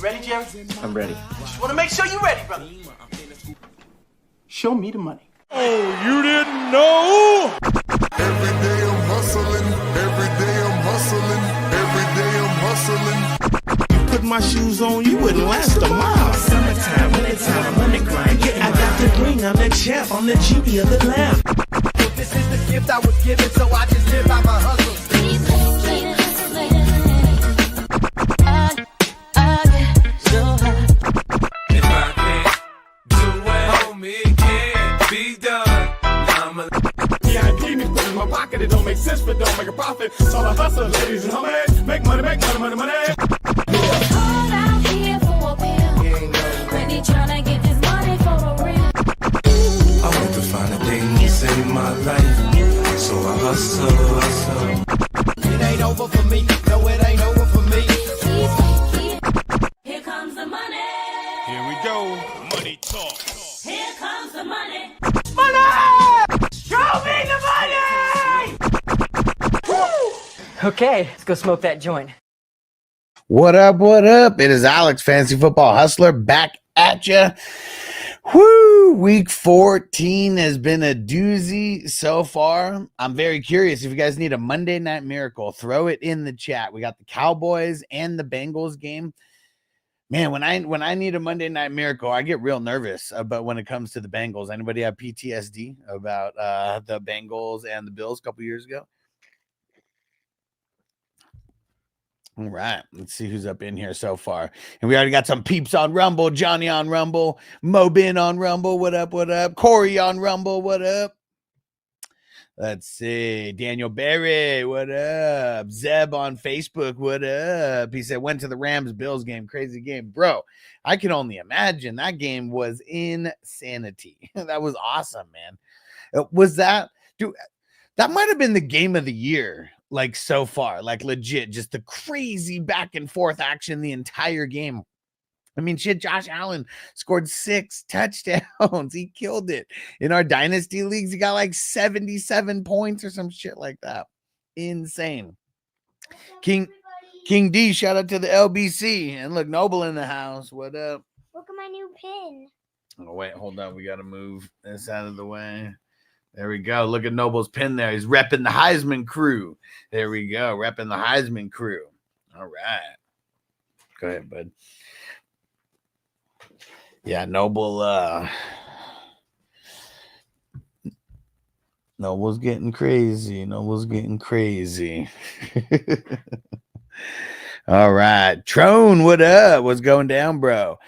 ready, Jerry? I'm ready. Just want to make sure you're ready, brother. Show me the money. Oh, you didn't know? Every day I'm hustling. Every day I'm hustling. Every day I'm hustling. Put my shoes on, you wouldn't last a mile. Summertime, wintertime, I'm on the grind. Yeah, I got the ring, I'm the champ, I'm the genie of the lamp. This is the gift I was given, so I just live by my hustle. If I can't do it, homie, can't be done. VIP me put in my pocket, it don't make sense, but don't make a profit. So I hustle, ladies and homies, make money, money. All out here for a pill. Really tryna get this money for the real. I want to find a thing to save my life, so I hustle. It ain't over for me. No, it ain't over for me. Here comes the money. Here we go, money talk. Here comes the money. Show me the money! Okay, let's go smoke that joint. What up? What up? It is Alex, Fantasy Football Hustler, back at you. Woo! Week 14 has been a doozy so far. I'm very curious if you guys need a Monday Night Miracle, throw it in the chat. We got the Cowboys and the Bengals game. Man, when I need a Monday Night Miracle, I get real nervous about when it comes to the Bengals. Anybody have PTSD about the Bengals and the Bills a couple years ago? All right, let's see who's up in here so far. And we already got some peeps on Rumble. Johnny on Rumble. Mobin on Rumble. What up, what up? Corey on Rumble. What up? Let's see. Daniel Berry. What up? Zeb on Facebook. What up? He said, went to the Rams-Bills game. Crazy game. Bro, I can only imagine. That game was insanity. That was awesome, man. Was that... Dude, that might have been the game of the year. Like so far, like legit, just the crazy back and forth action the entire game. I mean, shit, Josh Allen scored 6 touchdowns. He killed it. In our dynasty leagues, he got like 77 points or some shit like that. Insane. King D, shout out to the LBC. And look, Noble in the house. What up? Look at my new pin. Oh, wait, hold on. We got to move this out of the way. There we go. Look at Noble's pin there. He's repping the Heisman crew. There we go. Repping the Heisman crew. All right. Go ahead, bud. Yeah, Noble's getting crazy. Noble's getting crazy. All right. Trone, what up? What's going down, bro?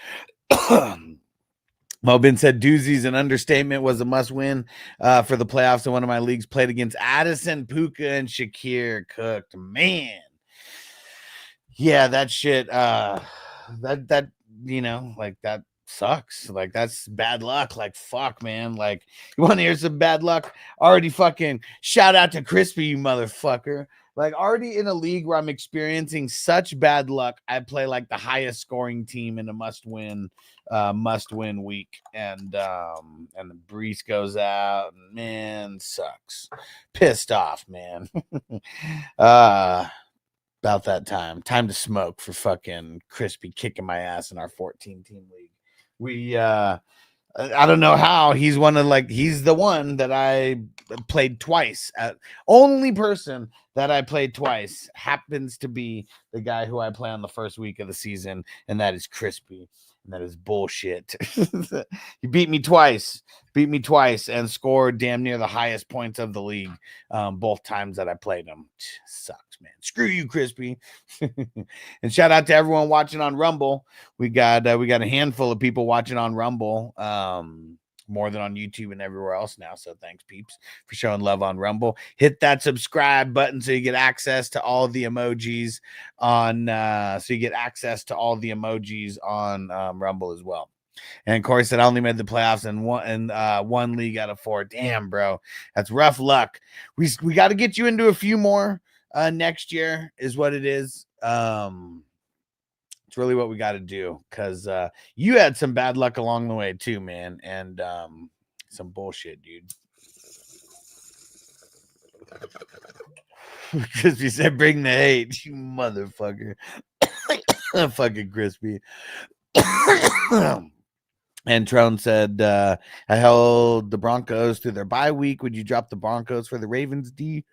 Mobin said doozies an understatement, was a must win for the playoffs in one of my leagues. Played against Addison, Puka, and Shakir. Cooked. Man. Yeah, that shit. That you know, like that sucks. Like that's bad luck. Like fuck, man. Like you want to hear some bad luck? Already fucking shout out to Crispy, you motherfucker. Like already in a league where I'm experiencing such bad luck, I play like the highest scoring team in a must win week, and the Brees goes out, and man, sucks. Pissed off, man. About that time to smoke for fucking Crispy kicking my ass in our 14 team league. We I don't know how he's the one that I played twice. Only person that I played twice happens to be the guy who I play on the first week of the season, and that is Crispy. And that is bullshit. He beat me twice, and scored damn near the highest points of the league both times that I played him. Sucks, man. Screw you, Crispy. And shout out to everyone watching on Rumble. We got a handful of people watching on Rumble. More than on YouTube and everywhere else now. So thanks, peeps, for showing love on Rumble. Hit that subscribe button so you get access to all the emojis on Rumble as well. And Corey said I only made the playoffs in one league out of 4. Damn, bro, that's rough luck. We got to get you into a few more next year, is what it is. It's really what we got to do, because you had some bad luck along the way too, man, and some bullshit, dude. Because you said bring the hate, you motherfucker. Fucking crispy. And Trone said, I held the Broncos through their bye week. Would you drop the Broncos for the Ravens D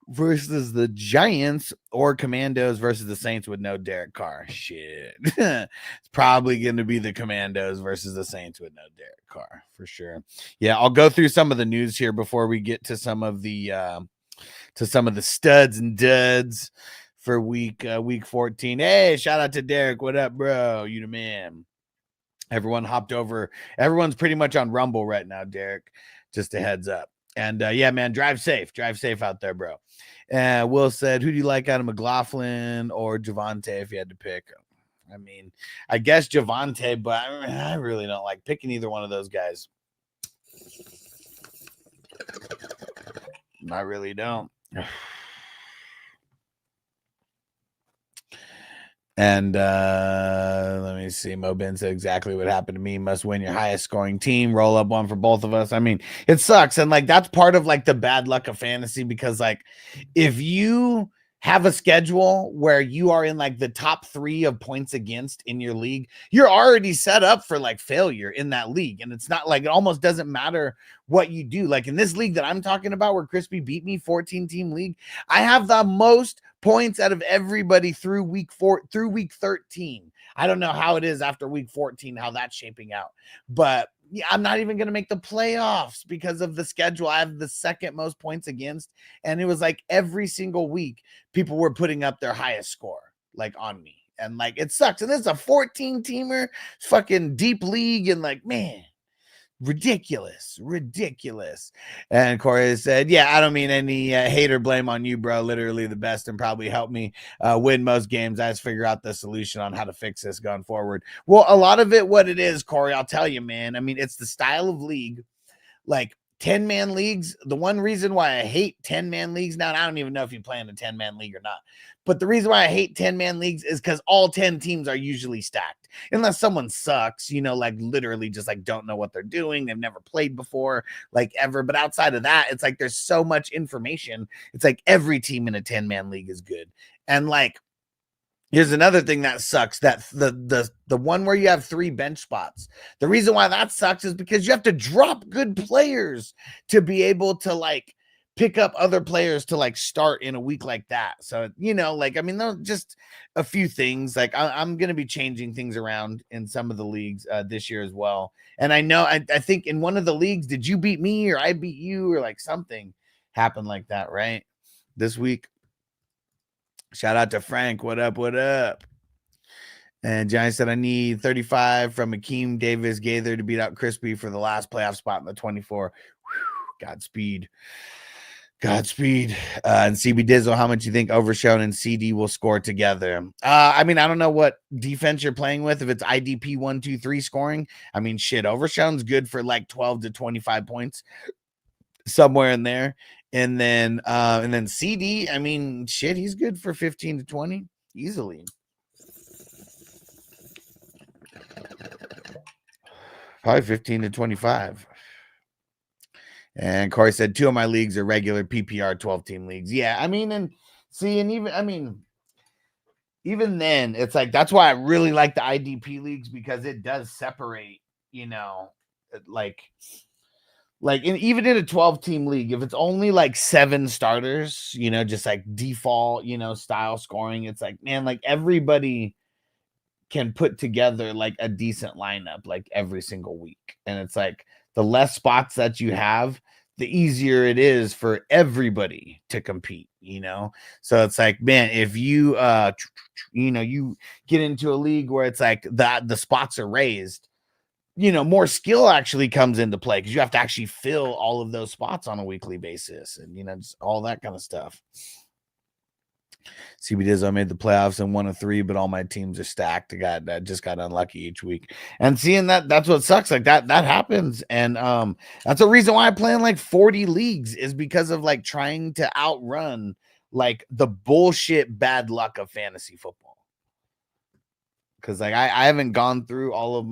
versus the Giants, or Commandos versus the Saints with no Derek Carr? Shit. It's probably going to be the Commandos versus the Saints with no Derek Carr for sure. Yeah, I'll go through some of the news here before we get to some of the studs and duds for week 14. Hey, shout out to Derek. What up, bro? You the man. Everyone hopped over. Everyone's pretty much on Rumble right now, Derek. Just a heads up. And yeah, man, drive safe out there, bro. Will said, who do you like out of McLaughlin or Javonte if you had to pick? I mean, I guess Javonte, but I really don't like picking either one of those guys. I really don't. And let me see. Mo Ben said exactly what happened to me. Must win your highest scoring team. Roll up one for both of us. I mean, it sucks. And like, that's part of like the bad luck of fantasy, because like if you have a schedule where you are in like the top 3 of points against in your league, you're already set up for like failure in that league. And it's not like, it almost doesn't matter what you do. Like in this league that I'm talking about, where Crispy beat me, 14 team league, I have the most points out of everybody through week 13. I don't know how it is after week 14, how that's shaping out, but yeah, I'm not even going to make the playoffs because of the schedule. I have the second most points against, and it was like every single week people were putting up their highest score like on me, and like it sucks. And this is a 14 teamer fucking deep league, and like, man, ridiculous. And Corey said, yeah, I don't mean any hate or blame on you, bro. Literally the best, and probably helped me win most games. I just figure out the solution on how to fix this going forward. Well, a lot of it, what it is, Corey, I'll tell you, man. I mean, it's the style of league. Like 10-man leagues, the one reason why I hate 10-man leagues now, and I don't even know if you play in a 10-man league or not, but the reason why I hate 10-man leagues is because all 10 teams are usually stacked. Unless someone sucks, you know, like literally just like don't know what they're doing. They've never played before, like ever. But outside of that, it's like there's so much information. It's like every team in a 10-man league is good. And like, here's another thing that sucks, that the one where you have 3 bench spots. The reason why that sucks is because you have to drop good players to be able to like pick up other players to like start in a week like that. So, you know, like, I mean, those just a few things. Like I'm going to be changing things around in some of the leagues this year as well. And I know, I think in one of the leagues, did you beat me or I beat you, or like something happened like that, right? This week. Shout out to Frank. What up? And Johnny said, I need 35 from Akeem Davis Gaither to beat out Crispy for the last playoff spot in the 24. Whew, Godspeed. And CB Dizzle, how much you think Overshown and CD will score together? I mean, I don't know what defense you're playing with. If it's IDP 1, 2, 3 scoring, I mean, shit, Overshown's good for like 12 to 25 points, somewhere in there. And then CD, I mean, shit, he's good for 15 to 20 easily. Probably 15 to 25. And Corey said 2 of my leagues are regular PPR 12-team leagues. Yeah, I mean, and see, and even then, it's like, that's why I really like the IDP leagues, because it does separate, you know, like even in a 12-team league, if it's only like 7 starters, you know, just like default, you know, style scoring, it's like, man, like everybody can put together like a decent lineup like every single week. And it's like, the less spots that you have, the easier it is for everybody to compete, you know? So it's like, man, if you, you know, you get into a league where it's like the spots are raised, you know, more skill actually comes into play, because you have to actually fill all of those spots on a weekly basis, and, you know, just all that kind of stuff. CB Dizzo made the playoffs in 1 of 3, but all my teams are stacked. I just got unlucky each week. And seeing that's what sucks. Like that happens. And that's a reason why I play in like 40 leagues, is because of like trying to outrun like the bullshit bad luck of fantasy football. Because like I haven't gone through all of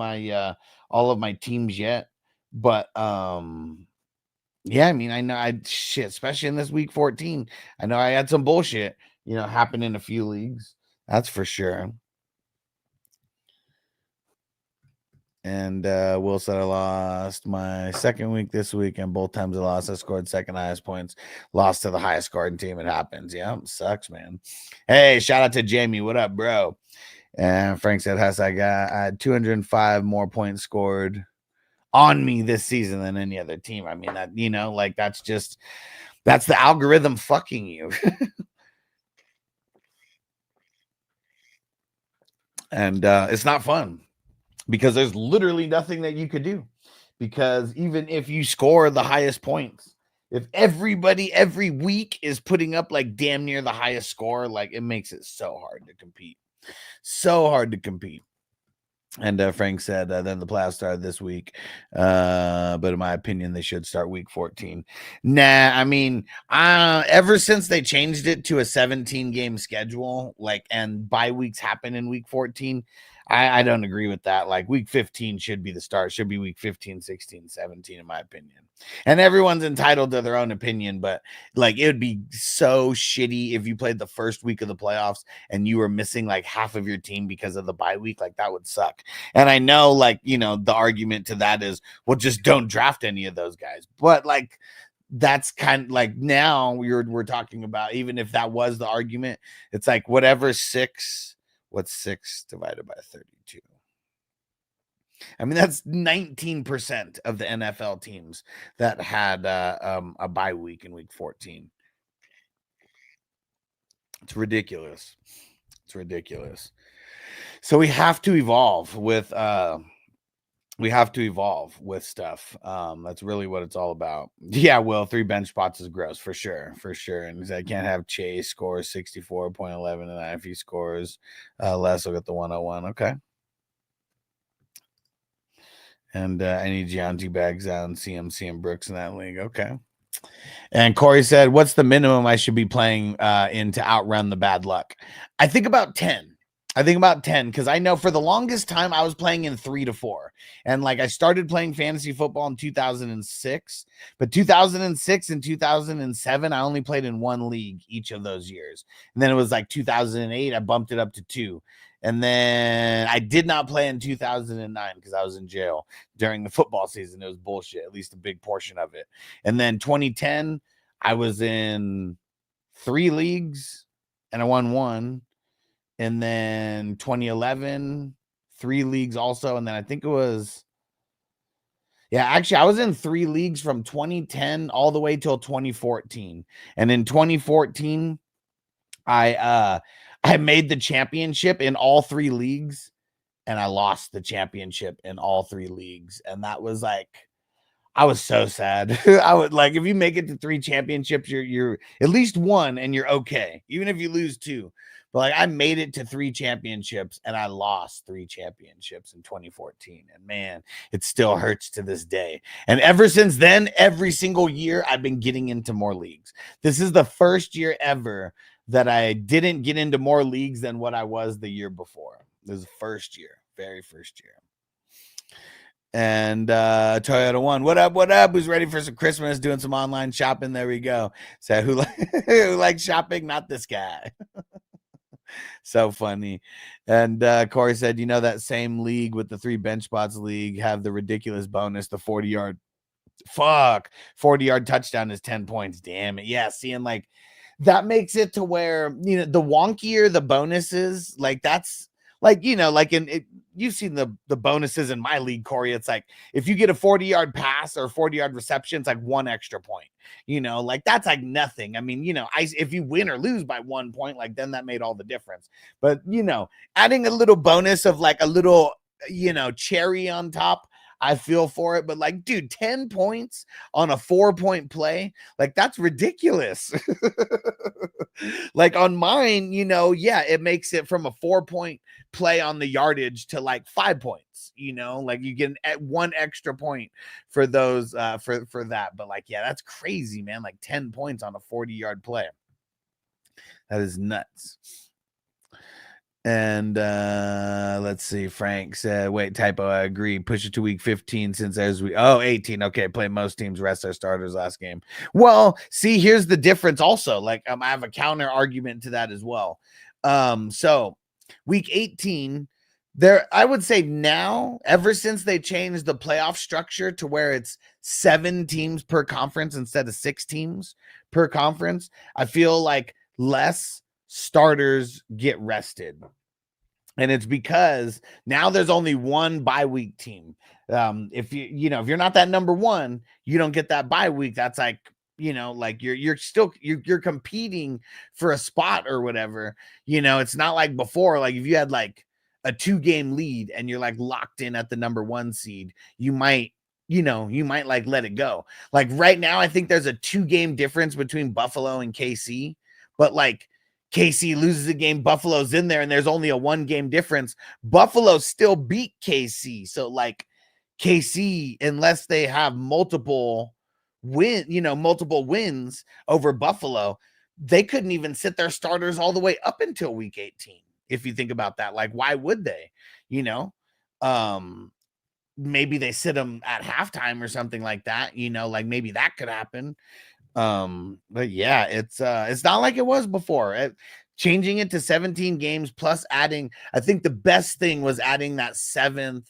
my teams yet. But yeah, I mean, I know especially in this week 14, I know I had some bullshit, you know, happen in a few leagues. That's for sure. And Will said I lost my second week this week, and both times I lost, I scored second highest points, lost to the highest scoring team. It happens. Yeah, it sucks, man. Hey, shout out to Jamie. What up, bro? And Frank said, I had 205 more points scored on me this season than any other team. I mean, that, you know, like that's the algorithm fucking you. And it's not fun because there's literally nothing that you could do. Because even if you score the highest points, if everybody every week is putting up like damn near the highest score, like it makes it so hard to compete. So hard to compete. And Frank said, then the playoffs started this week. But in my opinion, they should start week 14. Nah, I mean, ever since they changed it to a 17-game schedule, like, and bye weeks happen in week 14, I don't agree with that. Like, week 15 should be the start. Should be week 15, 16, 17, in my opinion. And everyone's entitled to their own opinion, but like it would be so shitty if you played the first week of the playoffs and you were missing like half of your team because of the bye week. Like that would suck. And I know, like, you know, the argument to that is, well, just don't draft any of those guys. But like, that's kind of like now we're talking about, even if that was the argument, it's like whatever what's 6 divided by 32? I mean, that's 19% of the NFL teams that had a bye week in week 14. It's ridiculous. It's ridiculous. So we have to evolve with stuff. That's really what it's all about. Yeah, Will, 3 bench spots is gross for sure. And I can't have Chase score 64.11, and if he scores less, I'll get the 101. Okay. And I need Gianti Bags out and CMC and Brooks in that league. Okay. And Corey said, what's the minimum I should be playing in to outrun the bad luck? I think about 10. Because I know for the longest time I was playing in 3 to 4. And like I started playing fantasy football in 2006. But 2006 and 2007, I only played in 1 league each of those years. And then it was like 2008, I bumped it up to 2. And then I did not play in 2009 because I was in jail during the football season. It was bullshit, at least a big portion of it. And then 2010, I was in 3 leagues and I won 1. And then 2011, 3 leagues also. And then I think it was, actually, I was in 3 leagues from 2010 all the way till 2014. And in 2014, I made the championship in all 3 leagues, and I lost the championship in all 3 leagues. And that was like, I was so sad. I would like, if you make it to 3 championships, you're at least 1 and you're okay, even if you lose 2. But like, I made it to 3 championships and I lost 3 championships in 2014. And man, it still hurts to this day. And ever since then, every single year, I've been getting into more leagues. This is the first year ever that I didn't get into more leagues than what I was the year before. This is the first year, very first year. And Toyota One, what up? Who's ready for some Christmas? Doing some online shopping. There we go. So who likes shopping? Not this guy. So funny. And Corey said, you know, that same league with the 3 bench spots league have the ridiculous bonus, the 40-yard 40-yard touchdown is 10 points. Damn it. Yeah, seeing like that makes it to where, you know, the wonkier the bonuses, like that's like, you know, like you've seen the bonuses in my league, Corey. It's like if you get a 40-yard pass or 40-yard reception, it's like 1 extra point, you know, like that's like nothing. I mean, you know, if you win or lose by 1 point, like then that made all the difference. But, you know, adding a little bonus of like a little, you know, cherry on top, I feel for it. But like, dude, 10 points on a 4-point play, like that's ridiculous. Like on mine, you know, yeah, it makes it from a 4-point play on the yardage to like 5 points, you know, like you get 1 extra point for those for that. But like, yeah, that's crazy, man. Like 10 points on a 40-yard play. That is nuts. And let's see. Frank said, wait, typo, I agree. Push it to week 15 since there's 18. Okay, play most teams, rest their starters last game. Well, see, here's the difference also. Like, I have a counter argument to that as well. So week 18, there, I would say now, ever since they changed the playoff structure to where it's 7 teams per conference instead of 6 teams per conference, I feel like less starters get rested. And it's because now there's only one bye week team. If if you're not that number one, you don't get that bye week. That's like, like you're still you're competing for a spot or whatever. It's not like before. Like if you had like a 2-game lead and you're like locked in at the number 1 seed, you might like let it go. Like right now, I think there's a 2-game difference between Buffalo and KC, but like KC loses a game, Buffalo's in there, and there's only a 1-game difference. Buffalo still beat KC. So like KC, unless they have multiple wins over Buffalo, they couldn't even sit their starters all the way up until week 18. If you think about that, like, why would they? Maybe they sit them at halftime or something like that. Like maybe that could happen. But yeah, it's not like it was before. Changing it to 17 games plus adding, I think the best thing was adding that 7th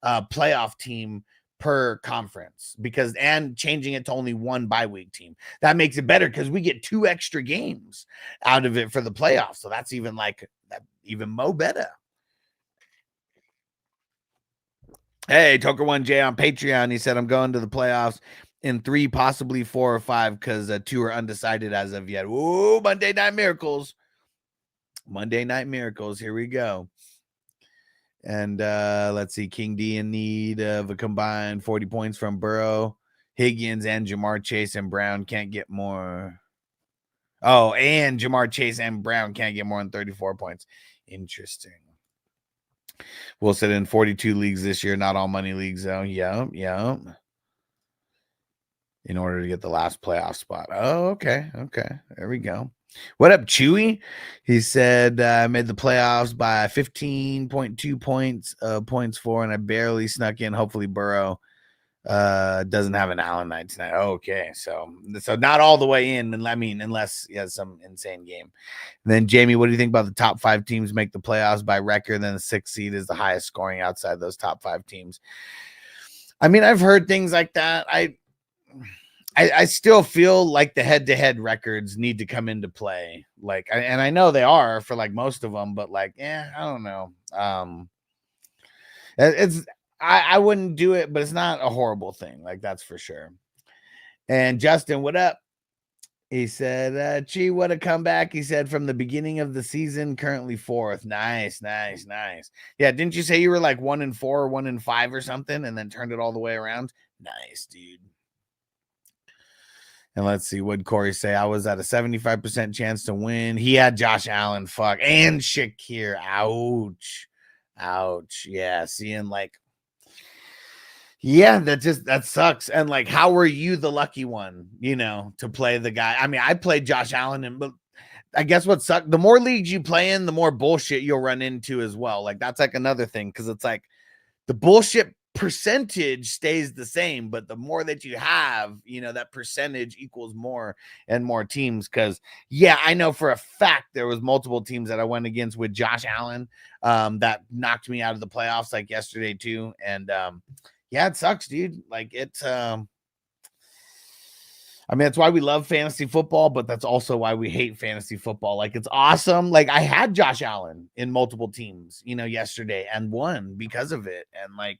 playoff team per conference, and changing it to only 1 bye week team. That makes it better because we get 2 extra games out of it for the playoffs. So that's even mo better. Hey, Toker1J on Patreon. He said, I'm going to the playoffs in 3, possibly 4 or 5, because 2 are undecided as of yet. Ooh, Monday Night Miracles. Monday Night Miracles. Here we go. And let's see. King D in need of a combined 40 points from Burrow, Higgins, and Jamar Chase, and Brown can't get more. Oh, and Jamar Chase and Brown can't get more than 34 points. Interesting. We'll sit in 42 leagues this year, not all money leagues, though. Yep. In order to get the last playoff spot. Oh, okay. There we go. What up, Chewy? He said, I made the playoffs by 15.2 points for, and I barely snuck in. Hopefully Burrow doesn't have an Allen night tonight. Okay, so not all the way in, and I mean, unless he has some insane game. And then Jamie, what do you think about the top 5 teams make the playoffs by record? Then the 6th seed is the highest scoring outside those top 5 teams. I mean, I've heard things like that. I still feel like the head-to-head records need to come into play. Like, and I know they are for like most of them, but like, I don't know. I wouldn't do it, but it's not a horrible thing. Like, that's for sure. And Justin, what up? He said, gee, what a comeback. He said, from the beginning of the season, currently 4th. Nice. Yeah, didn't you say you were like 1-4 or 1-5 or something, and then turned it all the way around? Nice, dude. And let's see, what did Corey say? I was at a 75% chance to win. He had Josh Allen, and Shakir. Ouch. Yeah, seeing like, yeah, that sucks. And like, how were you the lucky one, to play the guy? I mean, I played Josh Allen, but I guess what sucked, the more leagues you play in, the more bullshit you'll run into as well. Like, that's like another thing, because it's like the bullshit percentage stays the same, but the more that you have, that percentage equals more and more teams. Because I know for a fact there was multiple teams that I went against with Josh Allen that knocked me out of the playoffs like yesterday too. And it sucks, dude. Like, it's I mean, that's why we love fantasy football, but that's also why we hate fantasy football. Like, it's awesome. Like, I had Josh Allen in multiple teams, yesterday, and won because of it. And like,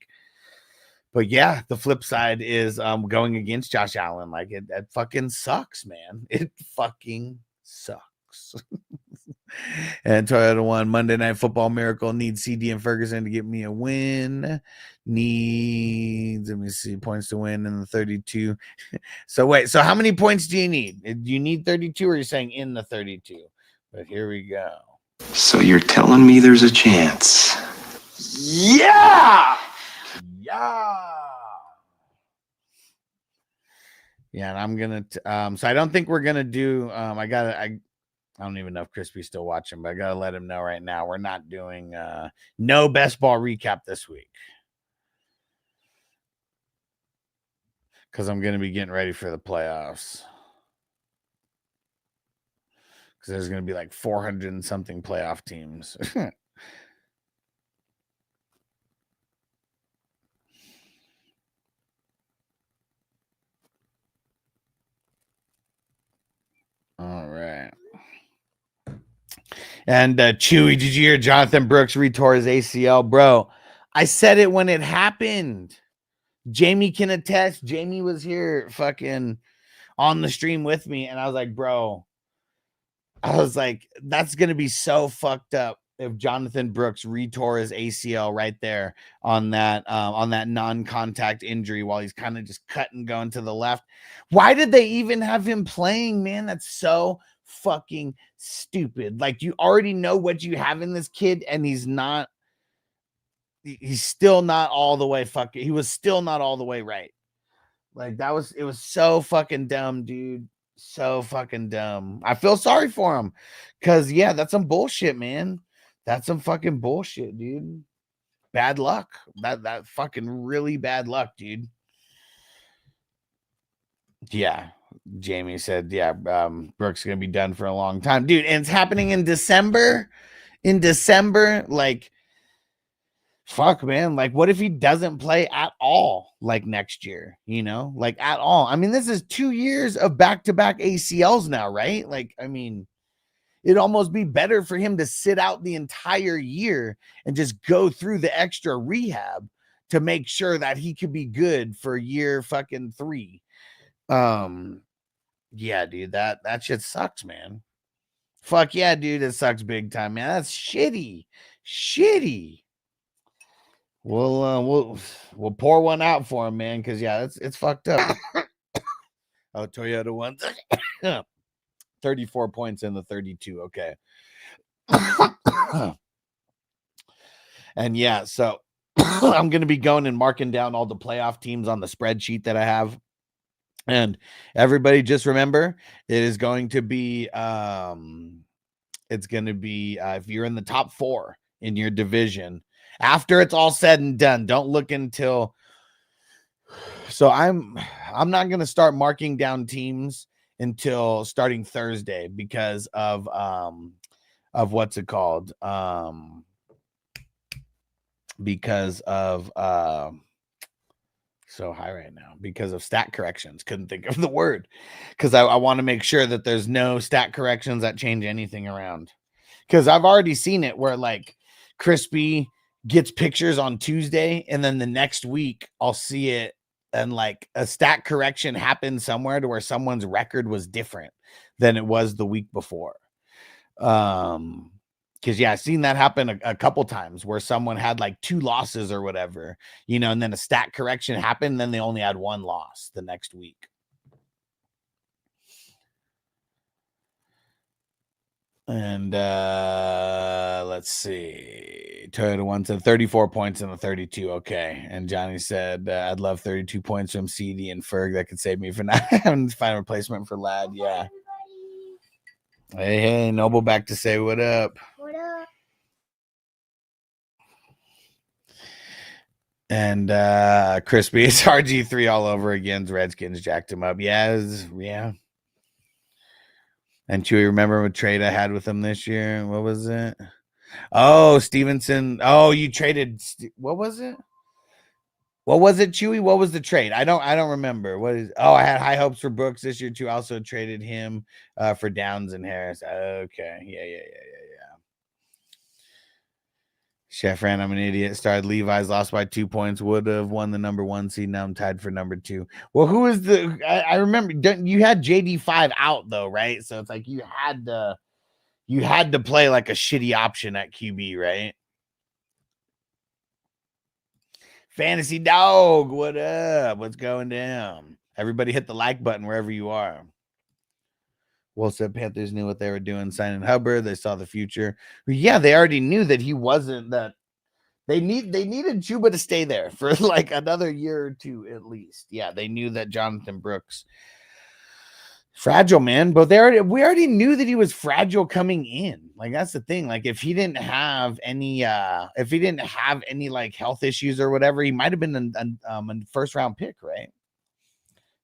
but yeah, the flip side is going against Josh Allen. Like, it fucking sucks, man. It fucking sucks. And Toyota won Monday Night Football Miracle needs CD and Ferguson to get me a win. Needs, let me see, points to win in the 32. So wait, so how many points do you need? Do you need 32, or are you saying in the 32? But here we go. So you're telling me there's a chance? Yeah. And I'm gonna so I don't think we're gonna do I don't even know if Crispy's still watching, but I gotta let him know right now we're not doing no best ball recap this week, because I'm gonna be getting ready for the playoffs. because there's going to be like 400 and something playoff teams. All right. And Chewy, did you hear Jonathan Brooks retore his ACL? Bro, I said it when it happened. Jamie can attest. Jamie was here fucking on the stream with me, and I was like, bro, I was like, that's going to be so fucked up if Jonathan Brooks retore his ACL right there on that non-contact injury while he's kind of just cutting going to the left. Why did they even have him playing, man? That's so fucking stupid. Like, you already know what you have in this kid, and he's still not all the way fucking, he was still not all the way right. Like, it was so fucking dumb, dude. So fucking dumb. I feel sorry for him because, yeah, that's some bullshit, man. That's some fucking bullshit, dude. Bad luck. That fucking really bad luck, dude. Yeah. Jamie said, yeah, Brooks is going to be done for a long time, dude. And it's happening in December. Like, fuck, man. Like, what if he doesn't play at all, like, next year, you know, like, at all? I mean, this is 2 years of back-to-back ACLs now, right? Like, I mean, it'd almost be better for him to sit out the entire year and just go through the extra rehab to make sure that he could be good for year fucking 3. Yeah, dude, that shit sucks, man. Fuck yeah, dude, it sucks big time, man. That's shitty. We'll pour one out for him, man, because yeah, it's fucked up. Oh, Toyota won 34 points in the 32. Okay. And yeah, so I'm gonna be going and marking down all the playoff teams on the spreadsheet that I have. And everybody just remember, it is going to be it's going to be if you're in the top 4 in your division, after it's all said and done, don't look until. So I'm not going to start marking down teams until starting Thursday because of what's it called? Because of so high right now because of stat corrections. Couldn't think of the word because I want to make sure that there's no stat corrections that change anything around, because I've already seen it where like Crispy gets pictures on Tuesday and then the next week I'll see it and like a stat correction happened somewhere to where someone's record was different than it was the week before. Because yeah, I've seen that happen a couple times where someone had like 2 losses or whatever, you know, and then a stat correction happened, and then they only had 1 loss the next week. And let's see. Toyota won to 34 points in the 32. Okay. And Johnny said, I'd love 32 points from CD and Ferg. That could save me for not having to find a replacement for Lad. Yeah. Hey, Noble back to say what up. What up? And Crispy, it's RG3 all over again. Redskins jacked him up. Yeah. And Chewy, remember what trade I had with him this year? What was it? Oh, Stevenson. Oh, you traded. What was it? What was it, Chewy? What was the trade? I don't remember. What is? Oh, I had high hopes for Brooks this year too. I also traded him for Downs and Harris. Okay, yeah. Chef ran. I'm an idiot. Started Levi's, lost by 2 points. Would have won the number 1 seed. Now I'm tied for number 2. Well, who is the? I remember you had JD5 out though, right? So it's like you had to play like a shitty option at QB, right? Fantasy Dog, what up? What's going down? Everybody hit the like button wherever you are. Wolf said Panthers knew what they were doing, signing Hubbard. They saw the future. Yeah, they already knew that he wasn't that. They needed Chuba to stay there for like another year or 2 at least. Yeah, they knew that Jonathan Brooks fragile, man. But we already knew that he was fragile coming in. Like that's the thing. Like if he didn't have any like health issues or whatever, he might have been a first round pick, right?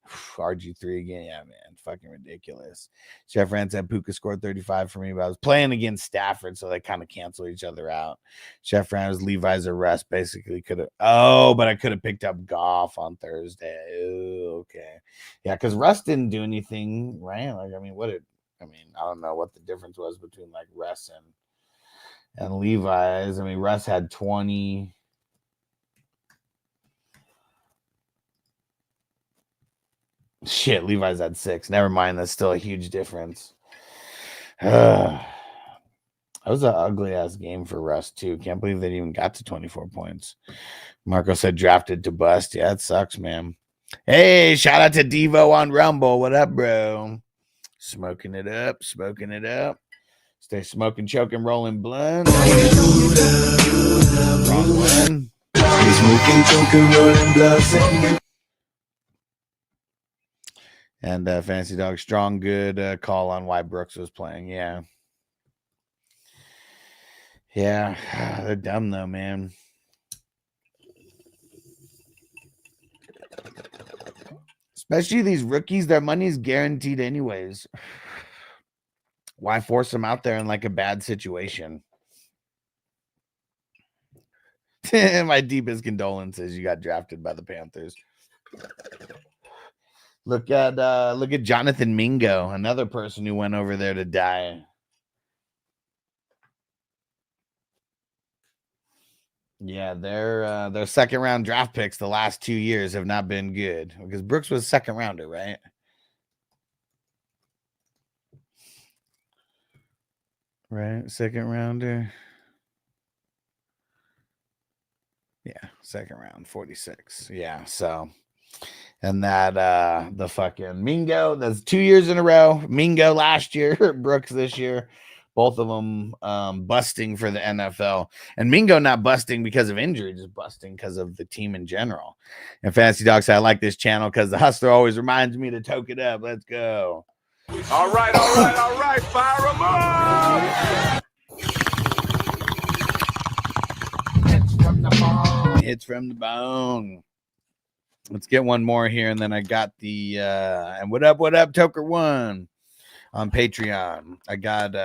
RG3 again. Yeah, man. Fucking ridiculous. Chef Rand said Puka scored 35 for me, but I was playing against Stafford, so they kind of cancel each other out. Chef Rand was Levi's arrest. Basically, could have. Oh, but I could have picked up Goff on Thursday. Ooh, okay. Yeah, because Russ didn't do anything, right? Like, I mean, I don't know what the difference was between like Russ and Levi's. I mean, Russ had 20. Shit, Levi's had 6. Never mind. That's still a huge difference. That was an ugly ass game for Russ, too. Can't believe they even got to 24 points. Marco said drafted to bust. Yeah, it sucks, man. Hey, shout out to Devo on Rumble. What up, bro? Smoking it up. Stay smoking, choking, rolling blunt. Wrong one. Stay smoking, choking, rolling blunt. And Fantasy Dog Strong, good call on why Brooks was playing. Yeah. They're dumb though, man. Especially these rookies, their money's guaranteed anyways. Why force them out there in like a bad situation? My deepest condolences. You got drafted by the Panthers. Look at Jonathan Mingo, another person who went over there to die. Yeah, their second round draft picks the last 2 years have not been good because Brooks was second rounder, right? Right, second rounder. Yeah, second round, 46. Yeah, so. And that the fucking Mingo, that's 2 years in a row. Mingo last year, Brooks this year. Both of them busting for the NFL. And Mingo not busting because of injury, just busting because of the team in general. And Fantasy Dog said, I like this channel because the hustler always reminds me to toke it up. Let's go. All right. Fire them up. Hits from the bone. Let's get one more here, and then I got the and what up, Toker One on Patreon. I got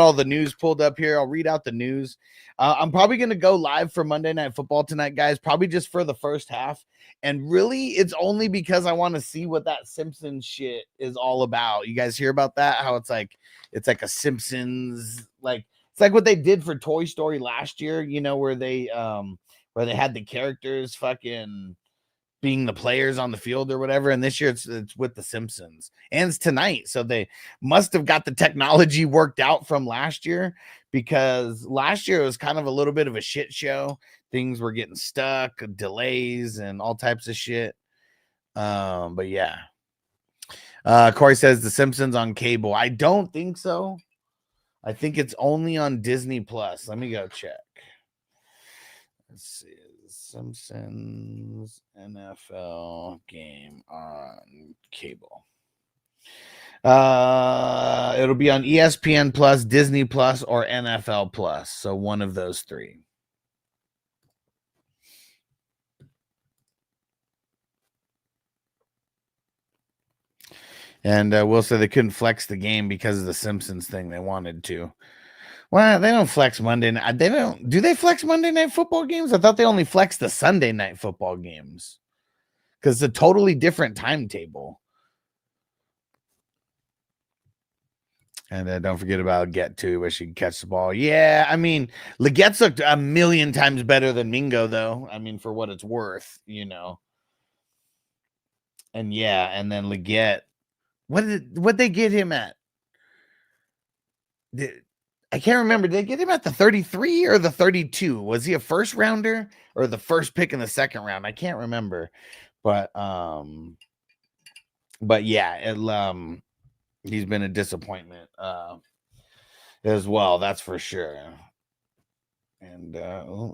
all the news pulled up here. I'll read out the news. I'm probably gonna go live for Monday Night Football tonight, guys. Probably just for the first half, and really, it's only because I want to see what that Simpsons shit is all about. You guys hear about that? How it's like a Simpsons it's like what they did for Toy Story last year. You know, where they had the characters fucking being the players on the field or whatever. And this year it's with the Simpsons, and it's tonight. So they must have got the technology worked out from last year, because last year it was kind of a little bit of a shit show. Things were getting stuck, delays and all types of shit. But yeah. Corey says the Simpsons on cable. I don't think so. I think it's only on Disney Plus. Let me go check. Let's see. Simpsons NFL game on cable. It'll be on ESPN Plus, Disney Plus, or NFL Plus. So one of those three. And Will said they couldn't flex the game because of the Simpsons thing. They wanted to. Well, they don't flex Monday night. Do they flex Monday Night Football games? I thought they only flexed the Sunday Night Football games, because it's a totally different timetable. And don't forget about Get To, where she can catch the ball. Yeah, I mean, Legette's looked a million times better than Mingo, though. I mean, for what it's worth, you know. And yeah, and then Legette, what they get him at? I can't remember. Did they get him at the 33 or the 32? Was he a first rounder or the first pick in the second round? I can't remember. But yeah, he's been a disappointment as well. That's for sure. And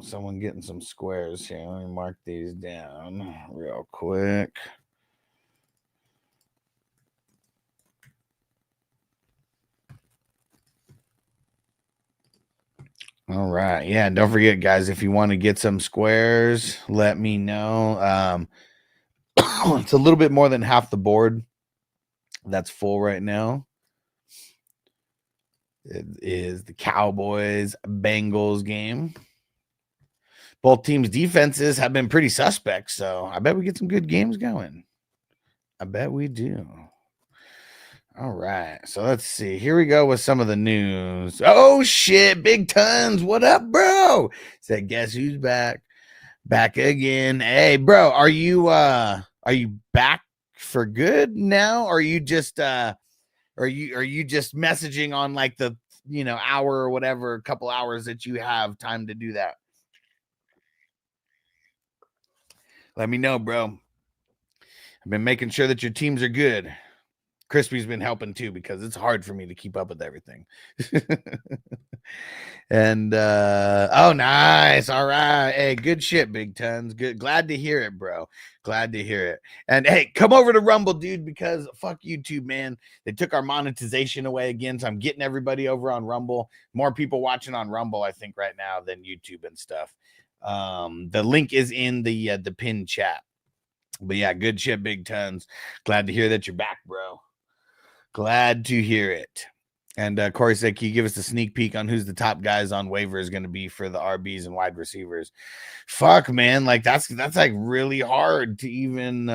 someone getting some squares here. Let me mark these down real quick. All right. Yeah. And don't forget, guys, if you want to get some squares, let me know. It's a little bit more than half the board that's full right now. It is the Cowboys Bengals game. Both teams' defenses have been pretty suspect, so I bet we get some good games going. I bet we do. All right, so let's see. Here we go with some of the news. Oh shit, Big Tons, what up, bro? Said, guess who's back? Back again. Hey, bro, are you back for good now? Or are you just are you just messaging on like the hour or whatever, a couple hours that you have time to do that? Let me know, bro. I've been making sure that your teams are good. Crispy's been helping too because it's hard for me to keep up with everything. And oh, nice. All right. Hey, good shit, Big Tons. Good. Glad to hear it, bro. Glad to hear it. And hey, come over to Rumble, dude, because fuck YouTube, man. They took our monetization away again. So I'm getting everybody over on Rumble. More people watching on Rumble, I think, right now than YouTube and stuff. The link is in the pinned chat. But yeah, good shit, Big Tons. Glad to hear that you're back, bro. Glad to hear it. And Corey said, can you give us a sneak peek on who's the top guys on waiver is going to be for the RBs and wide receivers? Fuck, man. Like that's like really hard to even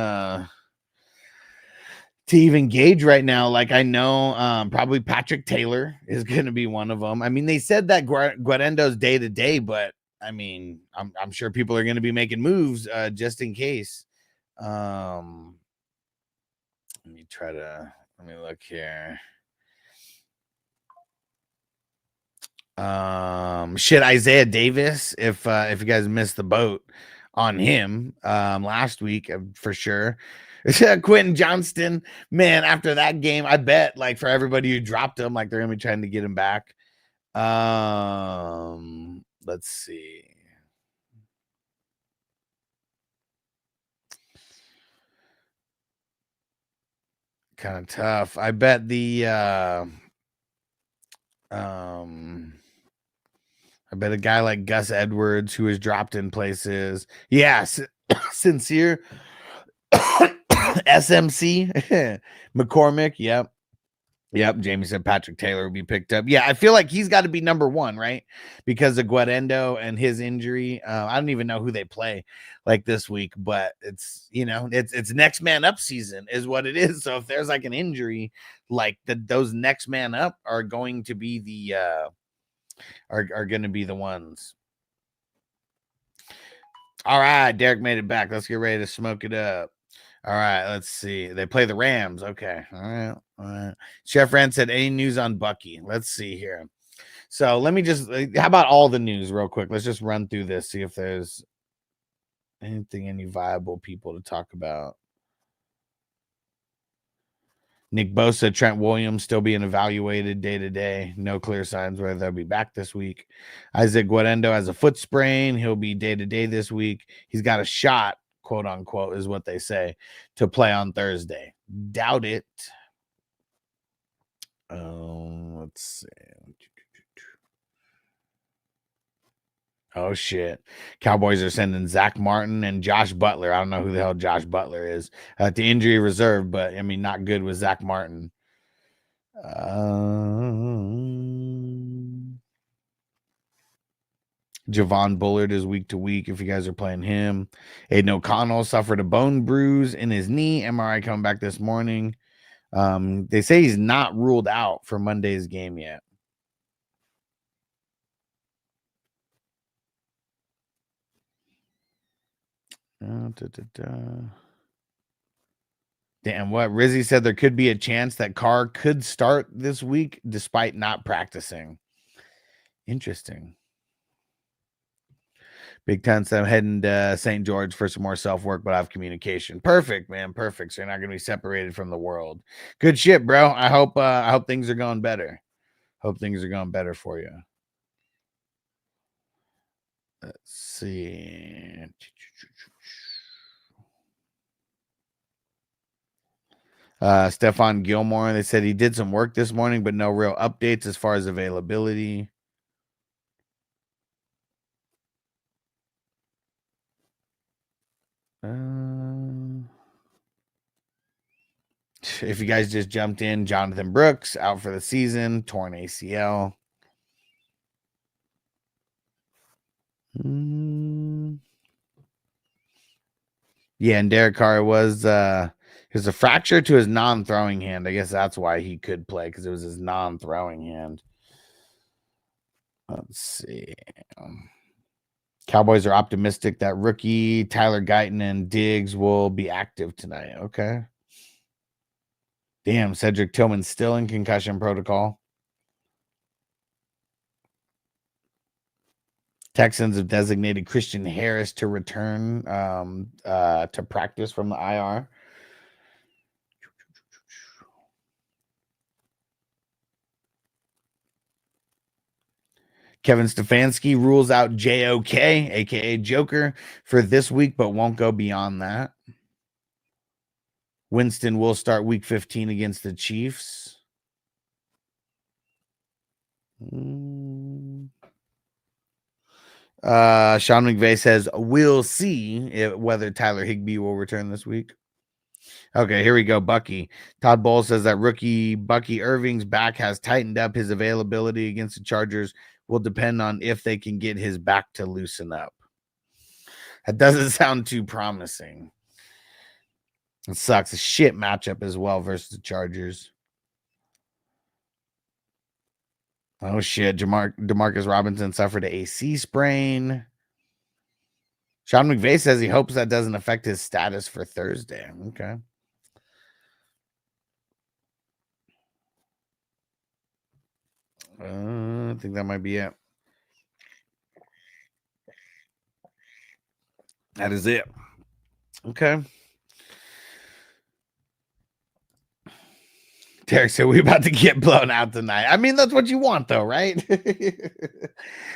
gauge right now. Like I know probably Patrick Taylor is going to be one of them. I mean, they said that Guarendo's day to day, but I mean, I'm sure people are going to be making moves just in case. Let me look here. Isaiah Davis, if you guys missed the boat on him last week, for sure. Quentin Johnston, man, after that game, I bet like for everybody who dropped him, like they're gonna be trying to get him back. Let's see. Kind of tough. I bet I bet a guy like Gus Edwards, who is dropped in places. Yes, Sincere, SMC, McCormick. Yep. Jamie said Patrick Taylor will be picked up. Yeah, I feel like he's got to be number one, right? Because of Guarendo and his injury. I don't even know who they play like this week, but it's it's next man up season is what it is. So if there's like an injury, like those next man up are going to be the are going to be the ones. All right, Derek made it back. Let's get ready to smoke it up. All right, let's see. They play the Rams. Okay. All right. Chef Rand said, any news on Bucky? Let's see here. So let me just, how about all the news real quick? Let's just run through this, see if there's any viable people to talk about. Nick Bosa, Trent Williams still being evaluated day to day. No clear signs whether they'll be back this week. Isaac Guarendo has a foot sprain. He'll be day to day this week. He's got a shot, quote unquote, is what they say, to play on Thursday. Doubt it. Let's see. Oh shit. Cowboys are sending Zach Martin and Josh Butler. I don't know who the hell Josh Butler is. At the injury reserve, but I mean, not good with Zach Martin. Javon Bullard is week to week if you guys are playing him. Aiden O'Connell suffered a bone bruise in his knee. MRI coming back this morning. They say he's not ruled out for Monday's game yet. Damn, what Rizzy said, there could be a chance that Carr could start this week despite not practicing. Interesting. Big Ten said I'm heading to St. George for some more self-work, but I have communication. Perfect, man. Perfect. So you're not going to be separated from the world. Good shit, bro. I hope things are going better. Hope things are going better for you. Let's see. Stephon Gilmore, they said he did some work this morning, but no real updates as far as availability. if you guys just jumped in, Jonathan Brooks out for the season, torn ACL. Yeah, and Derek Carr was a fracture to his non-throwing hand. I guess that's why he could play, because it was his non-throwing hand. Let's see. Cowboys are optimistic that rookie Tyler Guyton and Diggs will be active tonight. Okay. Damn, Cedric Tillman's still in concussion protocol. Texans have designated Christian Harris to return to practice from the IR. Kevin Stefanski rules out JOK, aka Joker, for this week, but won't go beyond that. Winston will start week 15 against the Chiefs. Sean McVay says, we'll see whether Tyler Higbee will return this week. Okay, here we go. Bucky. Todd Bowles says that rookie Bucky Irving's back has tightened up. His availability against the Chargers will depend on if they can get his back to loosen up. That doesn't sound too promising. It sucks. A shit matchup as well versus the Chargers. Oh, shit. Demarcus Robinson suffered an AC sprain. Sean McVay says he hopes that doesn't affect his status for Thursday. Okay. I think that might be it. That is it. Okay. Derek said we're about to get blown out tonight. I mean, that's what you want, though, right?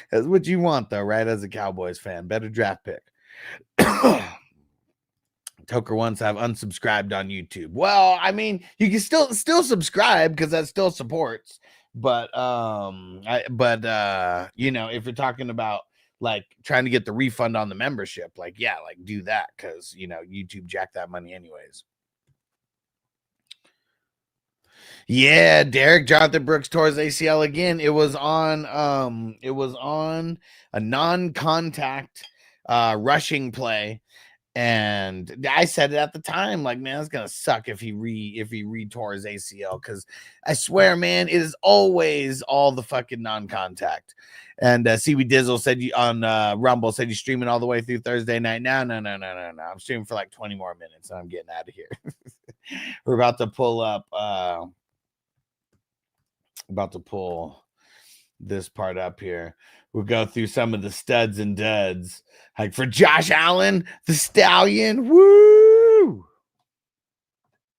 That's what you want, though, right? As a Cowboys fan, better draft pick. Toker wants to have unsubscribed on YouTube. Well, I mean, you can still subscribe because that still supports. But you know, if you're talking about like trying to get the refund on the membership, like, yeah, like do that, because you know YouTube jacked that money anyways. Yeah, Derek, Jonathan Brooks tore his ACL again. It was on a non-contact rushing play. And I said it at the time, like, man, it's gonna suck if he re-tore his ACL, because I swear, man, it is always all the fucking non-contact. And Seaweed Dizzle said you on Rumble said you streaming all the way through Thursday night. No. I'm streaming for like 20 more minutes and I'm getting out of here. We're about to pull up this part up here. We'll go through some of the studs and duds. Like for Josh Allen, the Stallion. Woo!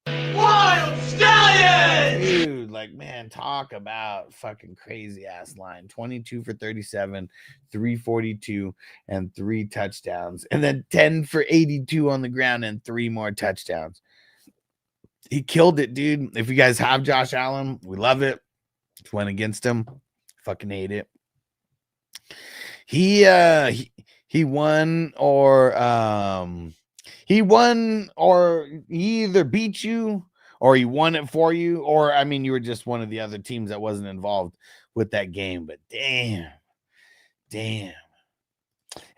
Wild Stallion! Dude, like, man, talk about fucking crazy ass line. 22 for 37, 342, and 3 touchdowns. And then 10 for 82 on the ground and 3 more touchdowns. He killed it, dude. If you guys have Josh Allen, we love it. Just went against him. Fucking hate it. He won or he either beat you or he won it for you, or I mean you were just one of the other teams that wasn't involved with that game. But damn.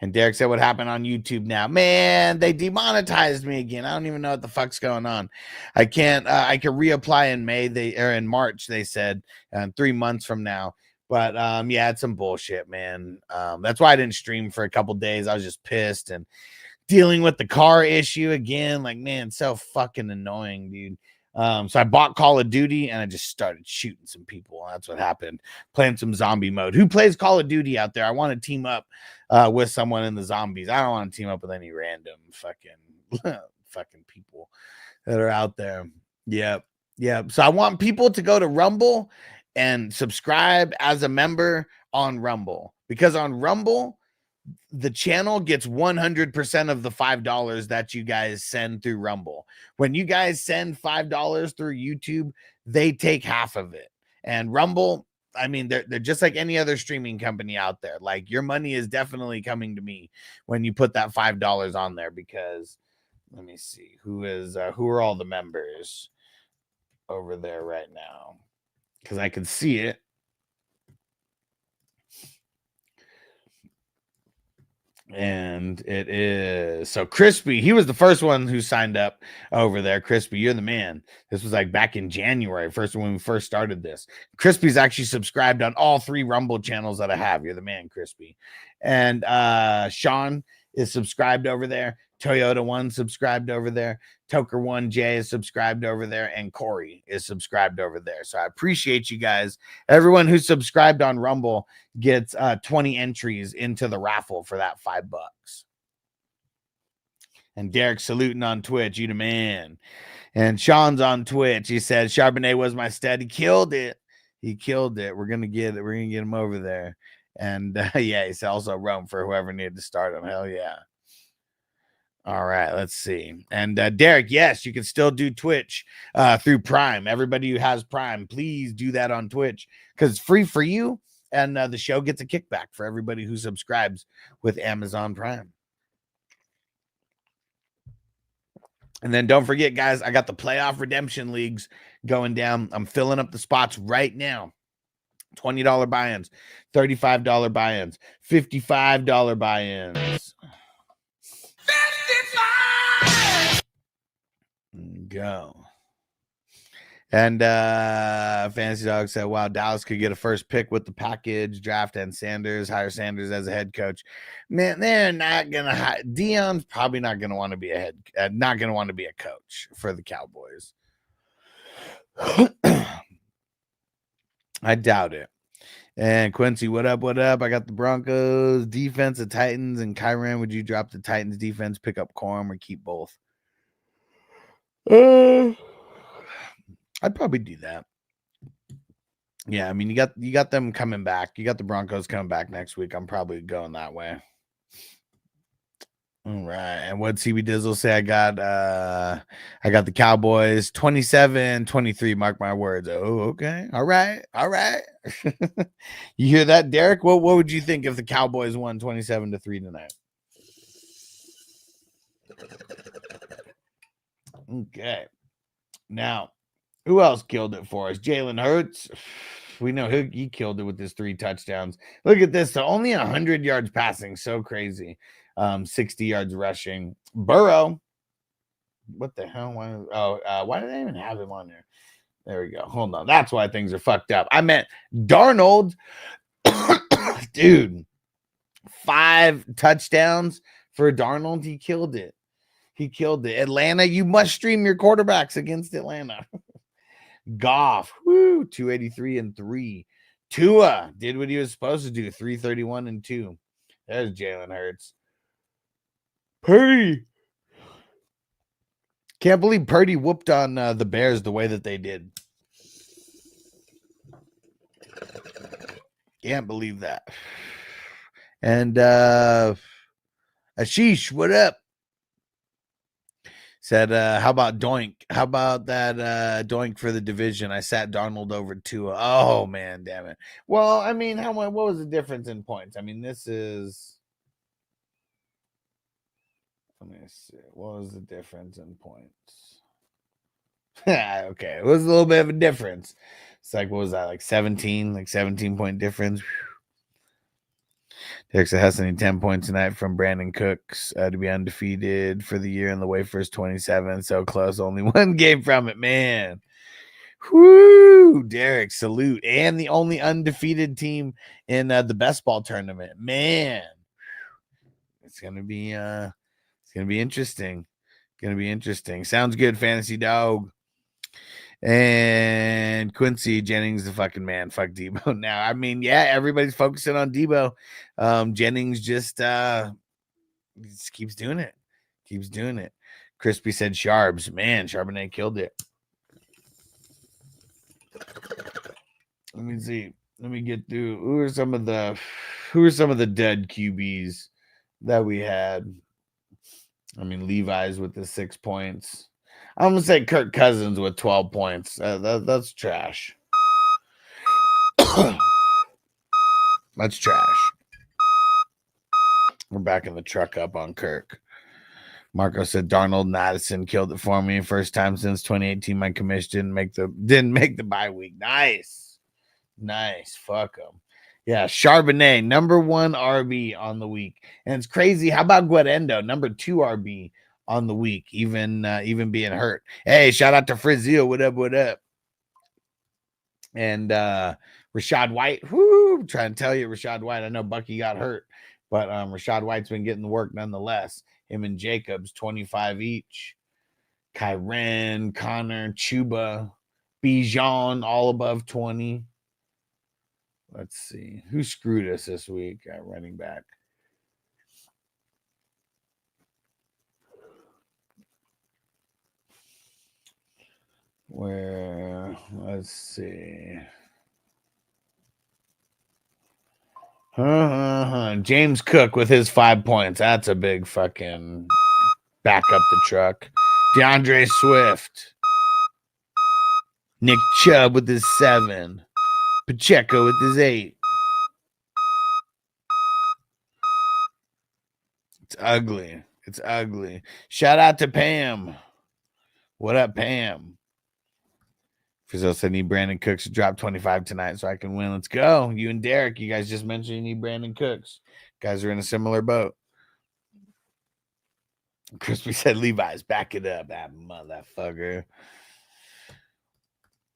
And Derek said what happened on YouTube now. Man, they demonetized me again. I don't even know what the fuck's going on. I can reapply in in March, they said, 3 months from now. But yeah, it's some bullshit, man. That's why I didn't stream for a couple days. I was just pissed and dealing with the car issue again. Like, man, so fucking annoying, dude. So I bought Call of Duty and I just started shooting some people. That's what happened. Playing some zombie mode. Who plays Call of Duty out there? I want to team up with someone in the zombies. I don't want to team up with any random fucking people that are out there. Yep. So I want people to go to Rumble and subscribe as a member on Rumble, because on Rumble, the channel gets 100% of the $5 that you guys send through Rumble. When you guys send $5 through YouTube, they take half of it. And Rumble, I mean, they're just like any other streaming company out there. Like, your money is definitely coming to me when you put that $5 on there, because let me see who are all the members. over there right now because I can see it. And it is so Crispy. He was the first one who signed up over there. Crispy, you're the man. This was like back in January, first when we first started this. Crispy's actually subscribed on all 3 Rumble channels that I have. You're the man, Crispy. And Sean is subscribed over there. Toyota 1 subscribed over there. Toker 1J is subscribed over there. And Corey is subscribed over there. So I appreciate you guys. Everyone who's subscribed on Rumble gets 20 entries into the raffle for that $5. And Derek saluting on Twitch. You the man. And Sean's on Twitch. He said Charbonnet was my stud. He killed it. He killed it. We're gonna get it. We're gonna get him over there. And yeah, he's also Rome for whoever needed to start him. Hell yeah. All right, let's see. And Derek, yes, you can still do Twitch through Prime. Everybody who has Prime, please do that on Twitch because it's free for you. And the show gets a kickback for everybody who subscribes with Amazon Prime. And then don't forget, guys, I got the playoff redemption leagues going down. I'm filling up the spots right now. $20 buy-ins, $35 buy-ins, $55 buy-ins. Go. And Fantasy Dog said, wow, Dallas could get a first pick with the package draft and Sanders, hire Sanders as a head coach. Man, they're not gonna hire Dion's probably not gonna want to be a not gonna want to be a coach for the Cowboys. I doubt it. And Quincy, what up? What up? I got the Broncos defense, the Titans, and Kyron. Would you drop the Titans defense, pick up Corum, or keep both? I'd probably do that. Yeah, I mean, you got them coming back. You got the Broncos coming back next week. I'm probably going that way. All right. And what CB Dizzle say? I got the Cowboys 27-23. Mark my words. Oh, okay. All right. All right. You hear that, Derek? What would you think if the Cowboys won 27-3 tonight? Okay. Now, who else killed it for us? Jalen Hurts. We know he killed it with his 3 touchdowns. Look at this. So only 100 yards passing. So crazy. 60 yards rushing. Burrow. What the hell? Why did I even have him on there? There we go. Hold on. That's why things are fucked up. I meant Darnold. Dude. 5 touchdowns for Darnold. He killed it. He killed it. Atlanta, you must stream your quarterbacks against Atlanta. Goff, 283-3. Tua did what he was supposed to do, 331-2. There's Jalen Hurts. Purdy. Can't believe Purdy whooped on the Bears the way that they did. Can't believe that. And Ashish, what up? Said, how about Doink? How about that Doink for the division? I sat Darnold over Tua. Oh, man, damn it. Well, I mean, what was the difference in points? I mean, this is... Let me see. What was the difference in points? Okay, it was a little bit of a difference. It's like, what was that? Like 17? Like 17-point difference? Derek has any 10 points tonight from Brandon Cooks to be undefeated for the year in the Wafers 27. So close. Only 1 game from it, man. Whoo, Derek, salute. And the only undefeated team in the best ball tournament. Man. It's gonna be interesting. Gonna be interesting. Sounds good, Fantasy Dog. And Quincy Jennings, the fucking man. Fuck Debo. Now, I mean, yeah, everybody's focusing on Debo. Jennings just keeps doing it. Keeps doing it. Crispy said Sharbs. Man, Charbonnet killed it. Let me see. Let me get through. Who are some of the dead QBs that we had? I mean, Levi's with the 6 points. I'm going to say Kirk Cousins with 12 points. That's trash. That's trash. We're backing the truck up on Kirk. Marco said Darnold and Addison killed it for me. First time since 2018. My commission didn't make the bye week. Nice. Fuck them. Yeah, Charbonnet, number 1 RB on the week. And it's crazy. How about Guarendo, number 2 RB on the week, even being hurt. Hey, shout out to Frizzio. What up? And Rashad White. Whoo, trying to tell you, Rashad White. I know Bucky got hurt, but Rashad White's been getting the work nonetheless. Him and Jacobs, 25 each. Kyren, Connor, Chuba, Bijan, all above 20. Let's see. Who screwed us this week at running back? Let's see. James Cook with his 5 points. That's a big fucking back up the truck. DeAndre Swift. Nick Chubb with his 7. Pacheco with his 8. It's ugly. Shout out to Pam. What up, Pam? Frizzo said, need Brandon Cooks to drop 25 tonight so I can win. Let's go. You and Derek, you guys just mentioned you need Brandon Cooks. Guys are in a similar boat. Crispy said, Levi's, back it up, that motherfucker.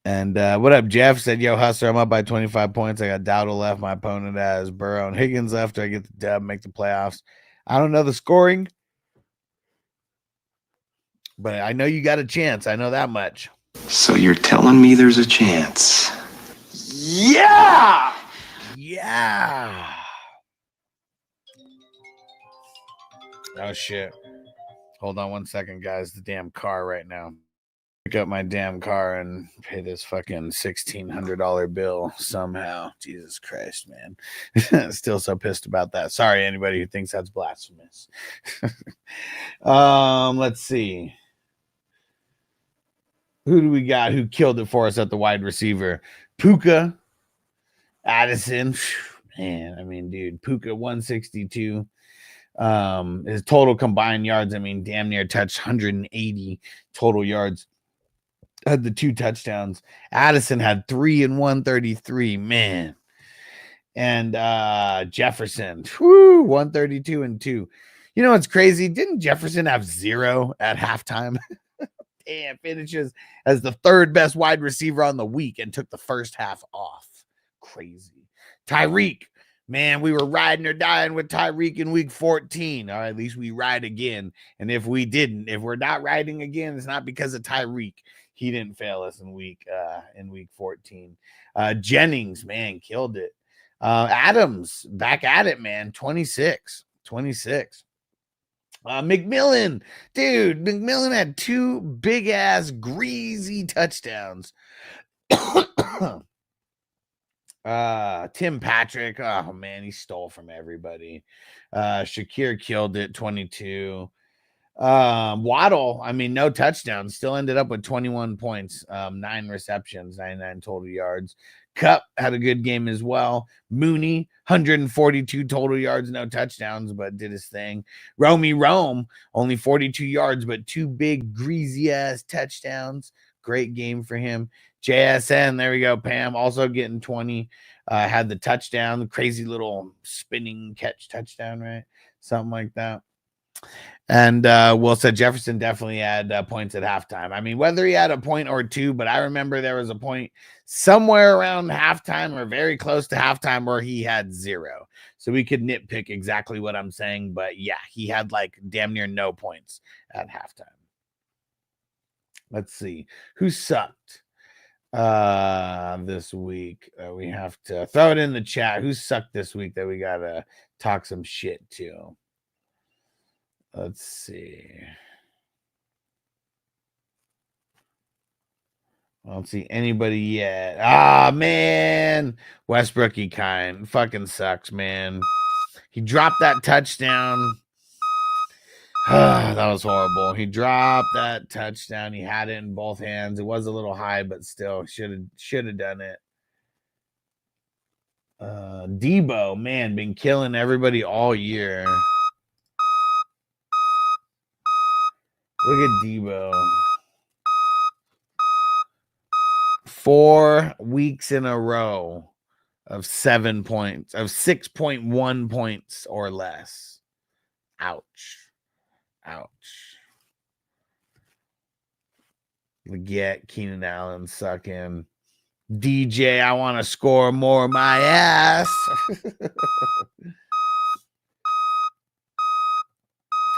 And what up, Jeff? Said, yo, Hustler, I'm up by 25 points. I got Dowdle left. My opponent has Burrow and Higgins left. Do I get the dub, make the playoffs? I don't know the scoring, but I know you got a chance. I know that much. So you're telling me there's a chance? Yeah! Yeah. Oh, shit. Hold on 1 second, guys. The damn car right now. Pick up my damn car and pay this fucking $1,600 bill somehow. Jesus Christ, man. Still so pissed about that. Sorry, anybody who thinks that's blasphemous. Let's see. Who do we got who killed it for us at the wide receiver? Puka, Addison. Man, I mean, dude, Puka 162. His total combined yards, I mean, damn near touched 180 total yards. Had the 2 touchdowns. Addison had 3 and 133. Man. And Jefferson, 132 and 2. You know what's crazy? Didn't Jefferson have 0 at halftime? Damn, finishes as the 3rd best wide receiver on the week and took the first half off. Crazy. Tyreek, man, we were riding or dying with Tyreek in week 14. Or at least we ride again. And if we're not riding again, it's not because of Tyreek. He didn't fail us in week 14. Jennings, man, killed it. Adams, back at it, man. 26. McMillan, dude, McMillan had 2 big ass greasy touchdowns. Tim Patrick, oh man, he stole from everybody. Shakir killed it, 22. Waddle, I mean, no touchdowns, still ended up with 21 points, 9 receptions, 99 total yards. Cup had a good game as well. Mooney, 142 total yards, no touchdowns, but did his thing. Rome, only 42 yards, but 2 big greasy ass touchdowns. Great game for him. JSN, there we go. Pam also getting 20. Had the touchdown, the crazy little spinning catch touchdown, right? Something like that. And Will said Jefferson definitely had points at halftime. I mean, whether he had a point or 2, but I remember there was a point somewhere around halftime or very close to halftime where he had 0. So we could nitpick exactly what I'm saying. But yeah, he had like damn near no points at halftime. Let's see who sucked this week. We have to throw it in the chat. Who sucked this week that we got to talk some shit to? Let's see. I don't see anybody yet. Ah, man. Westbrook, he kind fucking sucks, man. He dropped that touchdown. That was horrible. He dropped that touchdown. He had it in both hands. It was a little high, but still should have done it. Debo, man, been killing everybody all year. Look at Debo. 4 weeks in a row of 7 points, of 6.1 points or less. Ouch. Ouch. Get Keenan Allen sucking. DJ, I want to score more my ass.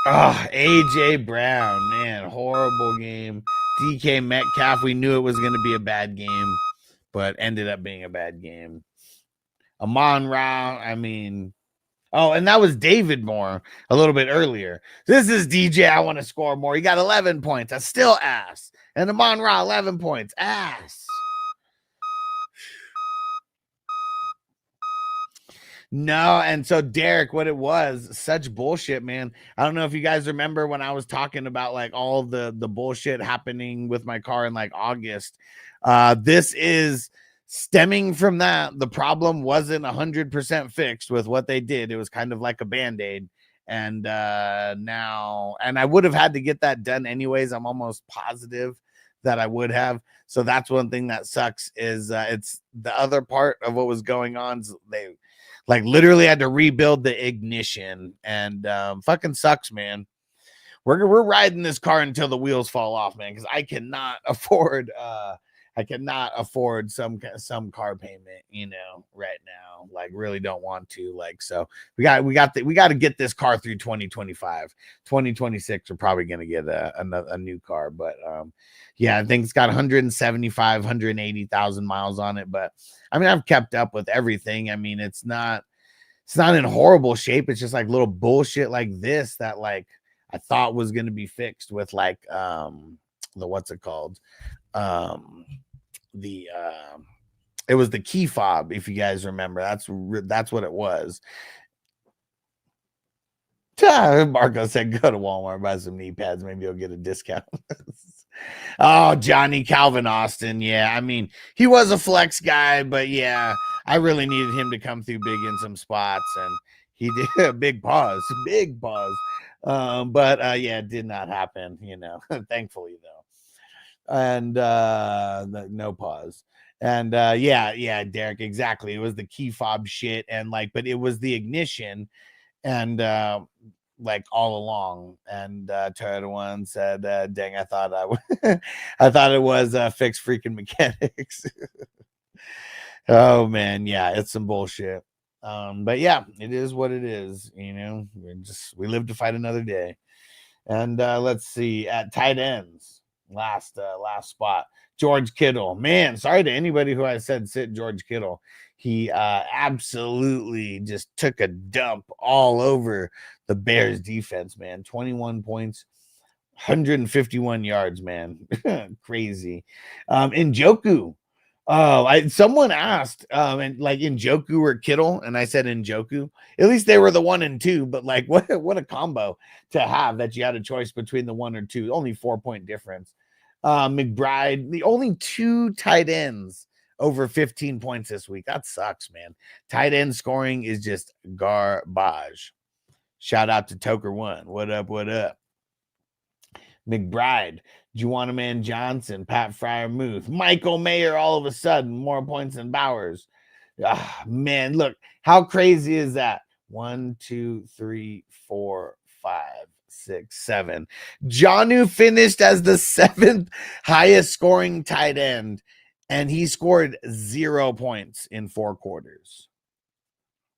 Oh, AJ Brown, man, horrible game. DK Metcalf, we knew it was going to be a bad game, but ended up being a bad game. Amon-Ra, I mean, oh, and that was David Moore a little bit earlier. This is DJ, I want to score more. He got 11 points. That's still ass. And Amon-Ra, 11 points. Ass. No, and so Derek, what it was, such bullshit, man. I don't know if you guys remember when I was talking about like all the bullshit happening with my car in like August. This is stemming from that. The problem wasn't 100% fixed with what they did. It was kind of like a band-aid. And now, and I would have had to get that done anyways. I'm almost positive that I would have. So that's one thing that sucks is it's the other part of what was going on. They like literally had to rebuild the ignition and fucking sucks, man. We're riding this car until the wheels fall off, man, because I cannot afford some car payment, you know, right now. Like really don't want to. Like, so we got to get this car through 2025. 2026 we're probably gonna get a new car, but yeah, I think it's got 180,000 miles on it. But I mean, I've kept up with everything. I mean, it's not in horrible shape. It's just like little bullshit like this that like I thought was gonna be fixed with like the what's it called? It was the key fob, if you guys remember. That's what it was. Marco said go to Walmart, buy some knee pads, maybe you'll get a discount. Oh, Johnny Calvin Austin. Yeah, I mean, he was a flex guy, but yeah, I really needed him to come through big in some spots, and he did. Big pause. But yeah, it did not happen, you know. Thankfully though. And no pause. And yeah, Derek, exactly. It was the key fob shit, and like, but it was the ignition, and like all along. And Toyota One said, dang, I thought I thought it was fixed freaking mechanics. Oh man, yeah, it's some bullshit. But yeah, it is what it is, you know. We live to fight another day. And let's see, at tight ends, last spot, George Kittle. Man, sorry to anybody who I said sit George Kittle. He absolutely just took a dump all over the Bears defense, man. 21 points, 151 yards, man. Crazy. Njoku. Someone asked, and like Njoku or Kittle, and I said Njoku. At least they were the 1 and 2, but like what a combo to have that you had a choice between the 1 or 2. Only 4-point difference. McBride, the only 2 tight ends over 15 points this week. That sucks, man. Tight end scoring is just garbage. Shout out to Toker One. What up? McBride, Juwanna Johnson, Pat Fryermuth, Michael Mayer, all of a sudden, more points than Bowers. Man, look, how crazy is that? 1, 2, 3, 4, 5, 6, 7. Jonnu finished as the 7th highest scoring tight end, and he scored 0 points in 4 quarters.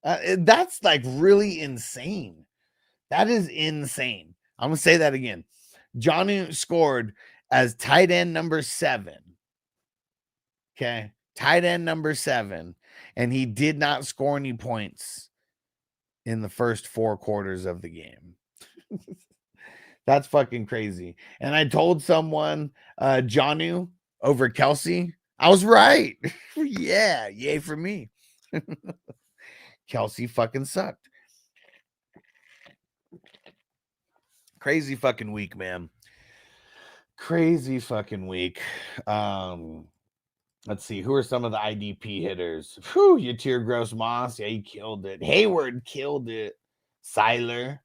That's like really insane. That is insane. I'm going to say that again. Jonnu scored as tight end number 7. Okay. Tight end number 7. And he did not score any points in the first 4 quarters of the game. That's fucking crazy. And I told someone Jonnu over Kelsey. I was right. Yeah. Yay for me. Kelsey fucking sucked. Crazy fucking week, man. Crazy fucking week. Let's see. Who are some of the IDP hitters? Whew, Yatir Gross Moss. Yeah, he killed it. Hayward killed it. Seiler.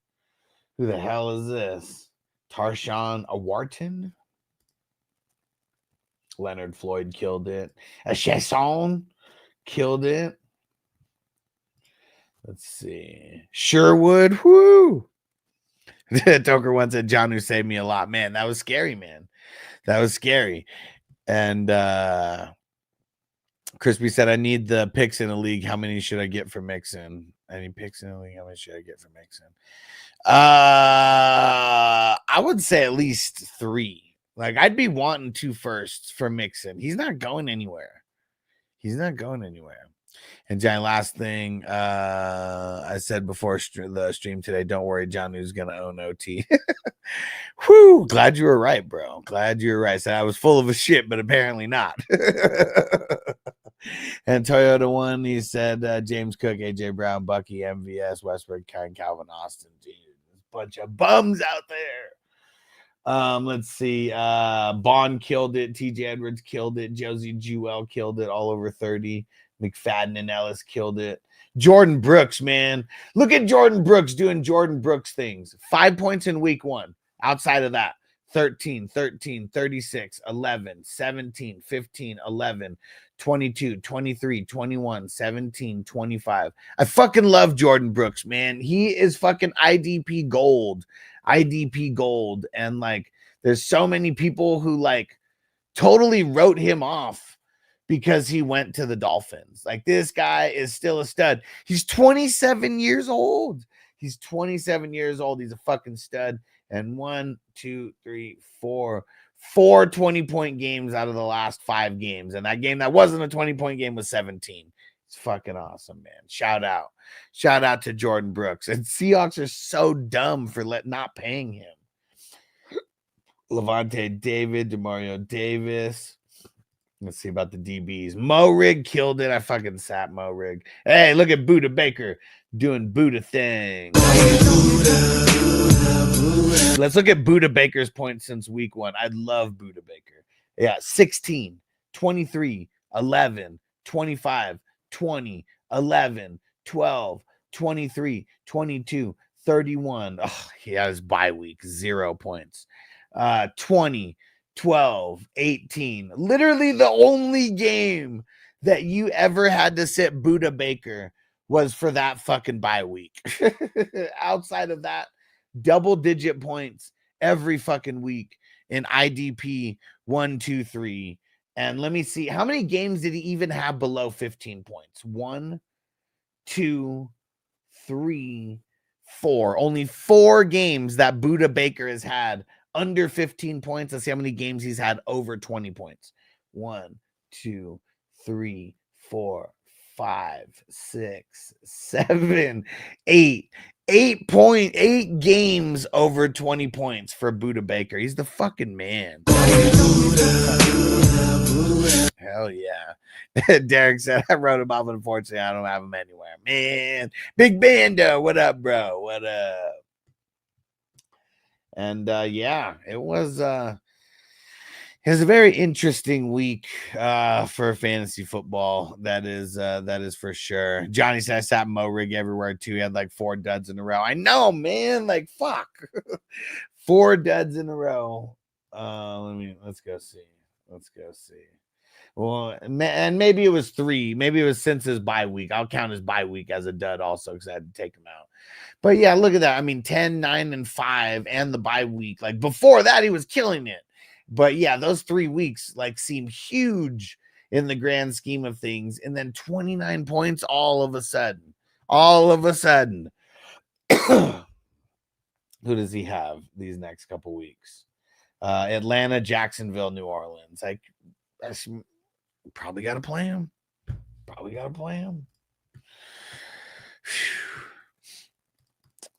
Who the hell is this? Tarshawn Awarton. Leonard Floyd killed it. A Chasson killed it. Let's see. Sherwood. Whoo. Toker once said, John, who saved me a lot. Man, that was scary, man. That was scary. And Crispy said, I need the picks in the league. How many should I get for Mixon? Any picks in the league? How many should I get for Mixon? I would say at least 3. Like, I'd be wanting 2 firsts for Mixon. He's not going anywhere. He's not going anywhere. And Giant, last thing I said before the stream today, don't worry, John who's going to own OT. Whew, glad you were right, bro. Glad you were right. Said I was full of a shit, but apparently not. And Toyota one, he said James Cook, AJ Brown, Bucky, MVS, Westbrook, Calvin Austin. Dude, there's a bunch of bums out there. Let's see. Bond killed it. TJ Edwards killed it. Josie Jewell killed it. All over 30. McFadden and Ellis killed it. Jordan Brooks, man. Look at Jordan Brooks doing Jordan Brooks things. 5 points in week 1. Outside of that, 13, 13, 36, 11, 17, 15, 11, 22, 23, 21, 17, 25. I fucking love Jordan Brooks, man. He is fucking IDP gold. IDP gold. And like, there's so many people who like totally wrote him off because he went to the Dolphins. Like, this guy is still a stud. He's 27 years old. He's 27 years old. He's a fucking stud. And 1, 2, 3, 4 20-point games out of the last 5 games. And that game that wasn't a 20-point game was 17. It's fucking awesome, man. Shout out to Jordan Brooks. And Seahawks are so dumb for not paying him. Levante David, Demario Davis. Let's see about the DBs. Mo Rig killed it. I fucking sat Mo Rig. Hey, look at Buda Baker doing Buda thing. Let's look at Buda Baker's points since week 1. I love Buda Baker. Yeah, 16, 23, 11, 25, 20, 11, 12, 23, 22, 31. Oh, he has bye week, 0 points. 20, 12, 18. Literally the only game that you ever had to sit Buda Baker was for that fucking bye week. Outside of that, double-digit points every fucking week in IDP 1, 2, 3. And let me see, how many games did he even have below 15 points? 1, 2, 3, 4. Only 4 games that Buda Baker has had under 15 points. Let's see how many games he's had over 20 points. 1, 2, 3, 4, 5, 6, 7, 8. 8.8 games over 20 points for Buda Baker. He's the fucking man. Hell yeah. Derek said, I wrote him off, unfortunately, I don't have him anywhere. Man, Big Bando, what up, bro? What up? And yeah, it was a very interesting week for fantasy football. That is for sure. Johnny said I sat Mo Rig everywhere too. He had like 4 duds in a row. I know, man. Like, fuck. 4 duds in a row. Let's go see. Well, and maybe it was 3. Maybe it was since his bye week. I'll count his bye week as a dud also because I had to take him out. But yeah, look at that. I mean, 10, 9, and 5 and the bye week. Like, before that, he was killing it. But yeah, those 3 weeks like seem huge in the grand scheme of things. And then 29 points all of a sudden. Who does he have these next couple weeks? Atlanta, Jacksonville, New Orleans. Like, that's probably got to play him.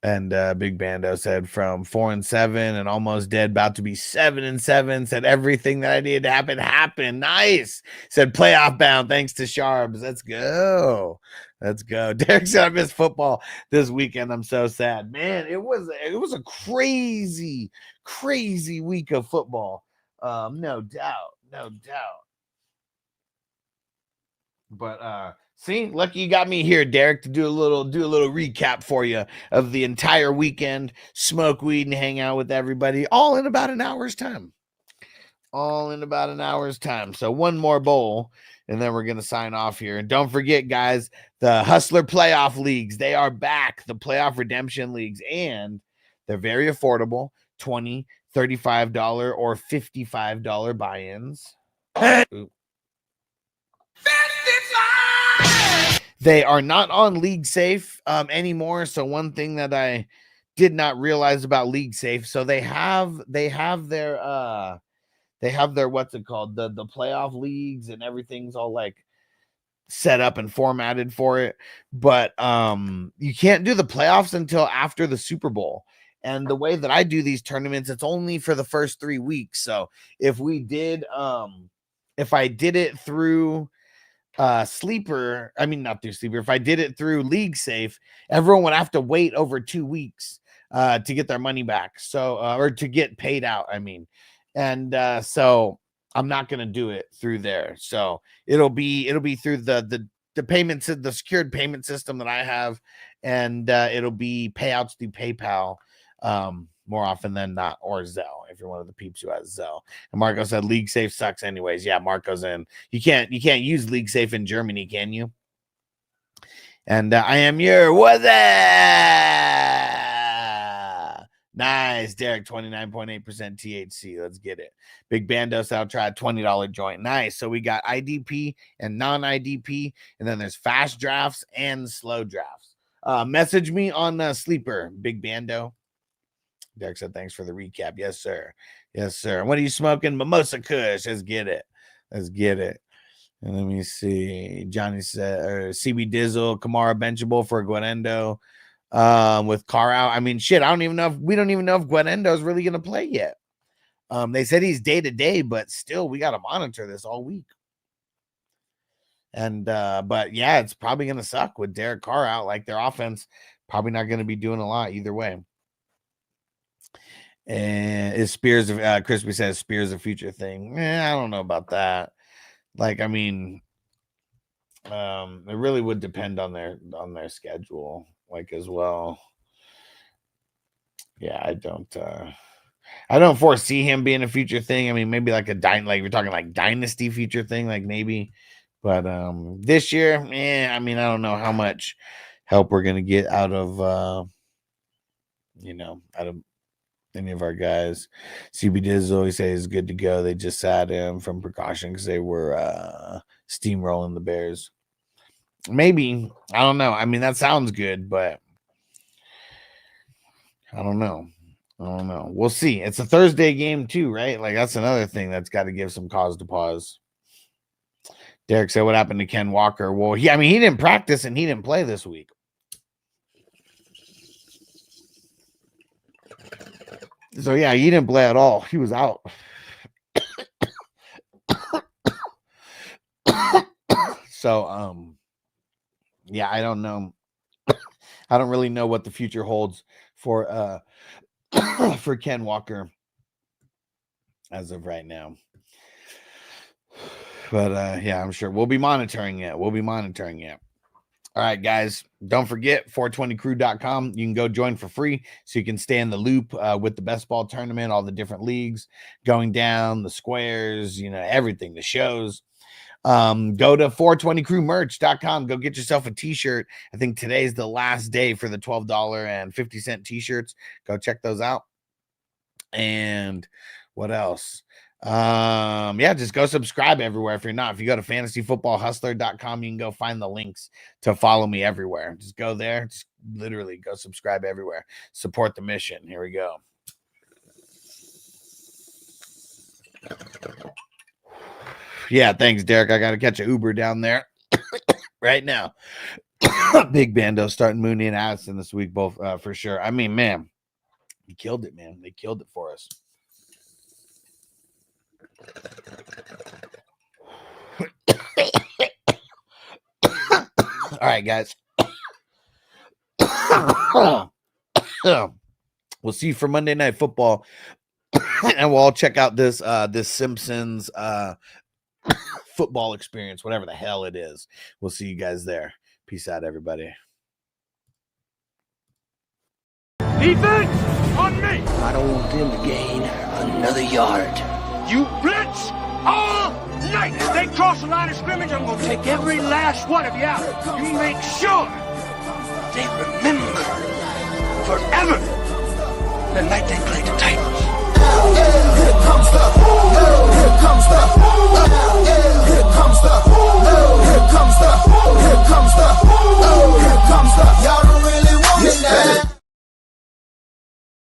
And Big Bando said from 4-7 and almost dead, about to be 7-7. Said everything that I needed to happen happened. Nice. Said playoff bound thanks to Sharps. Let's go. Derek said I missed football this weekend. I'm so sad, man. It was a crazy week of football. No doubt. But See, lucky you got me here, Derek, to do a little recap for you of the entire weekend, smoke weed and hang out with everybody, all in about an hour's time. So one more bowl, and then we're gonna sign off here. And don't forget, guys, the Hustler Playoff Leagues, they are back. The Playoff Redemption Leagues, and they're very affordable: $20, $35, or $55 buy-ins. Ooh. They are not on League Safe anymore. So one thing that I did not realize about League Safe, so they have their what's it called, the playoff leagues, and everything's all like set up and formatted for it, but you can't do the playoffs until after the Super Bowl. And the way that I do these tournaments, it's only for the first 3 weeks. So if I did it through Sleeper, not through Sleeper, if I did it through League Safe, everyone would have to wait over 2 weeks to get their money back. So or to get paid out, and so I'm not going to do it through there. So it'll be through the payments, the secured payment system that I have, and it'll be payouts through PayPal more often than not, or Zelle, if you're one of the peeps who has Zelle. And Marco said League Safe sucks anyways. Yeah, Marco's in. You can't use League Safe in Germany, can you? And I am your what's that? Nice, Derek, 29.8% THC. Let's get it. Big Bandos, I'll try a $20 joint. Nice. So we got IDP and non-IDP, and then there's fast drafts and slow drafts. Message me on Sleeper, Big Bando. Derek said, thanks for the recap. Yes, sir. Yes, sir. What are you smoking? Mimosa Kush. Let's get it. And let me see. Johnny said, CB Dizzle, Kamara benchable for Guanendo with Carr out. Shit, we don't even know if Guanendo is really going to play yet. They said he's day to day, but still, we got to monitor this all week. And, but yeah, it's probably going to suck with Derek Carr out. Like, their offense probably not going to be doing a lot either way. And is Spears, Crispy says Spears a future thing? I don't know about that. Like, it really would depend on their schedule, like, as well. Yeah, I don't foresee him being a future thing. Maybe like we're talking like dynasty future thing, like maybe. But this year, I don't know how much help we're gonna get out of out of any of our guys. CB Dizzle, he says he's good to go. They just sat him from precaution because they were steamrolling the Bears. Maybe. I don't know. That sounds good, but I don't know. We'll see. It's a Thursday game too, right? Like, that's another thing that's got to give some cause to pause. Derek said, what happened to Ken Walker? Well, he didn't practice and he didn't play this week. So yeah, he didn't play at all. He was out. So yeah, I don't know. I don't really know what the future holds for for Ken Walker as of right now. But yeah, I'm sure we'll be monitoring it. All right, guys, don't forget 420crew.com. You can go join for free so you can stay in the loop with the best ball tournament, all the different leagues going down, the squares, everything, the shows. Go to 420crewmerch.com. Go get yourself a t-shirt. I think today's the last day for the $12.50 t-shirts. Go check those out. And what else? Yeah, just go subscribe everywhere. If you go to fantasyfootballhustler.com, you can go find the links to follow me everywhere. Just go there, just literally go subscribe everywhere. Support the mission. Here we go. Yeah, thanks, Derek. I gotta catch an Uber down there right now. Big Bando starting Mooney and Addison this week, both for sure. Man, he killed it, man. They killed it for us. All right, guys. We'll see you for Monday Night Football, and we'll all check out this Simpsons football experience, whatever the hell it is. We'll see you guys there. Peace out, everybody. Defense on me. I don't want them to gain another yard. You blitz all night. If they cross the line of scrimmage, I'm going to take every last one of you out. You make sure they remember forever the night they played.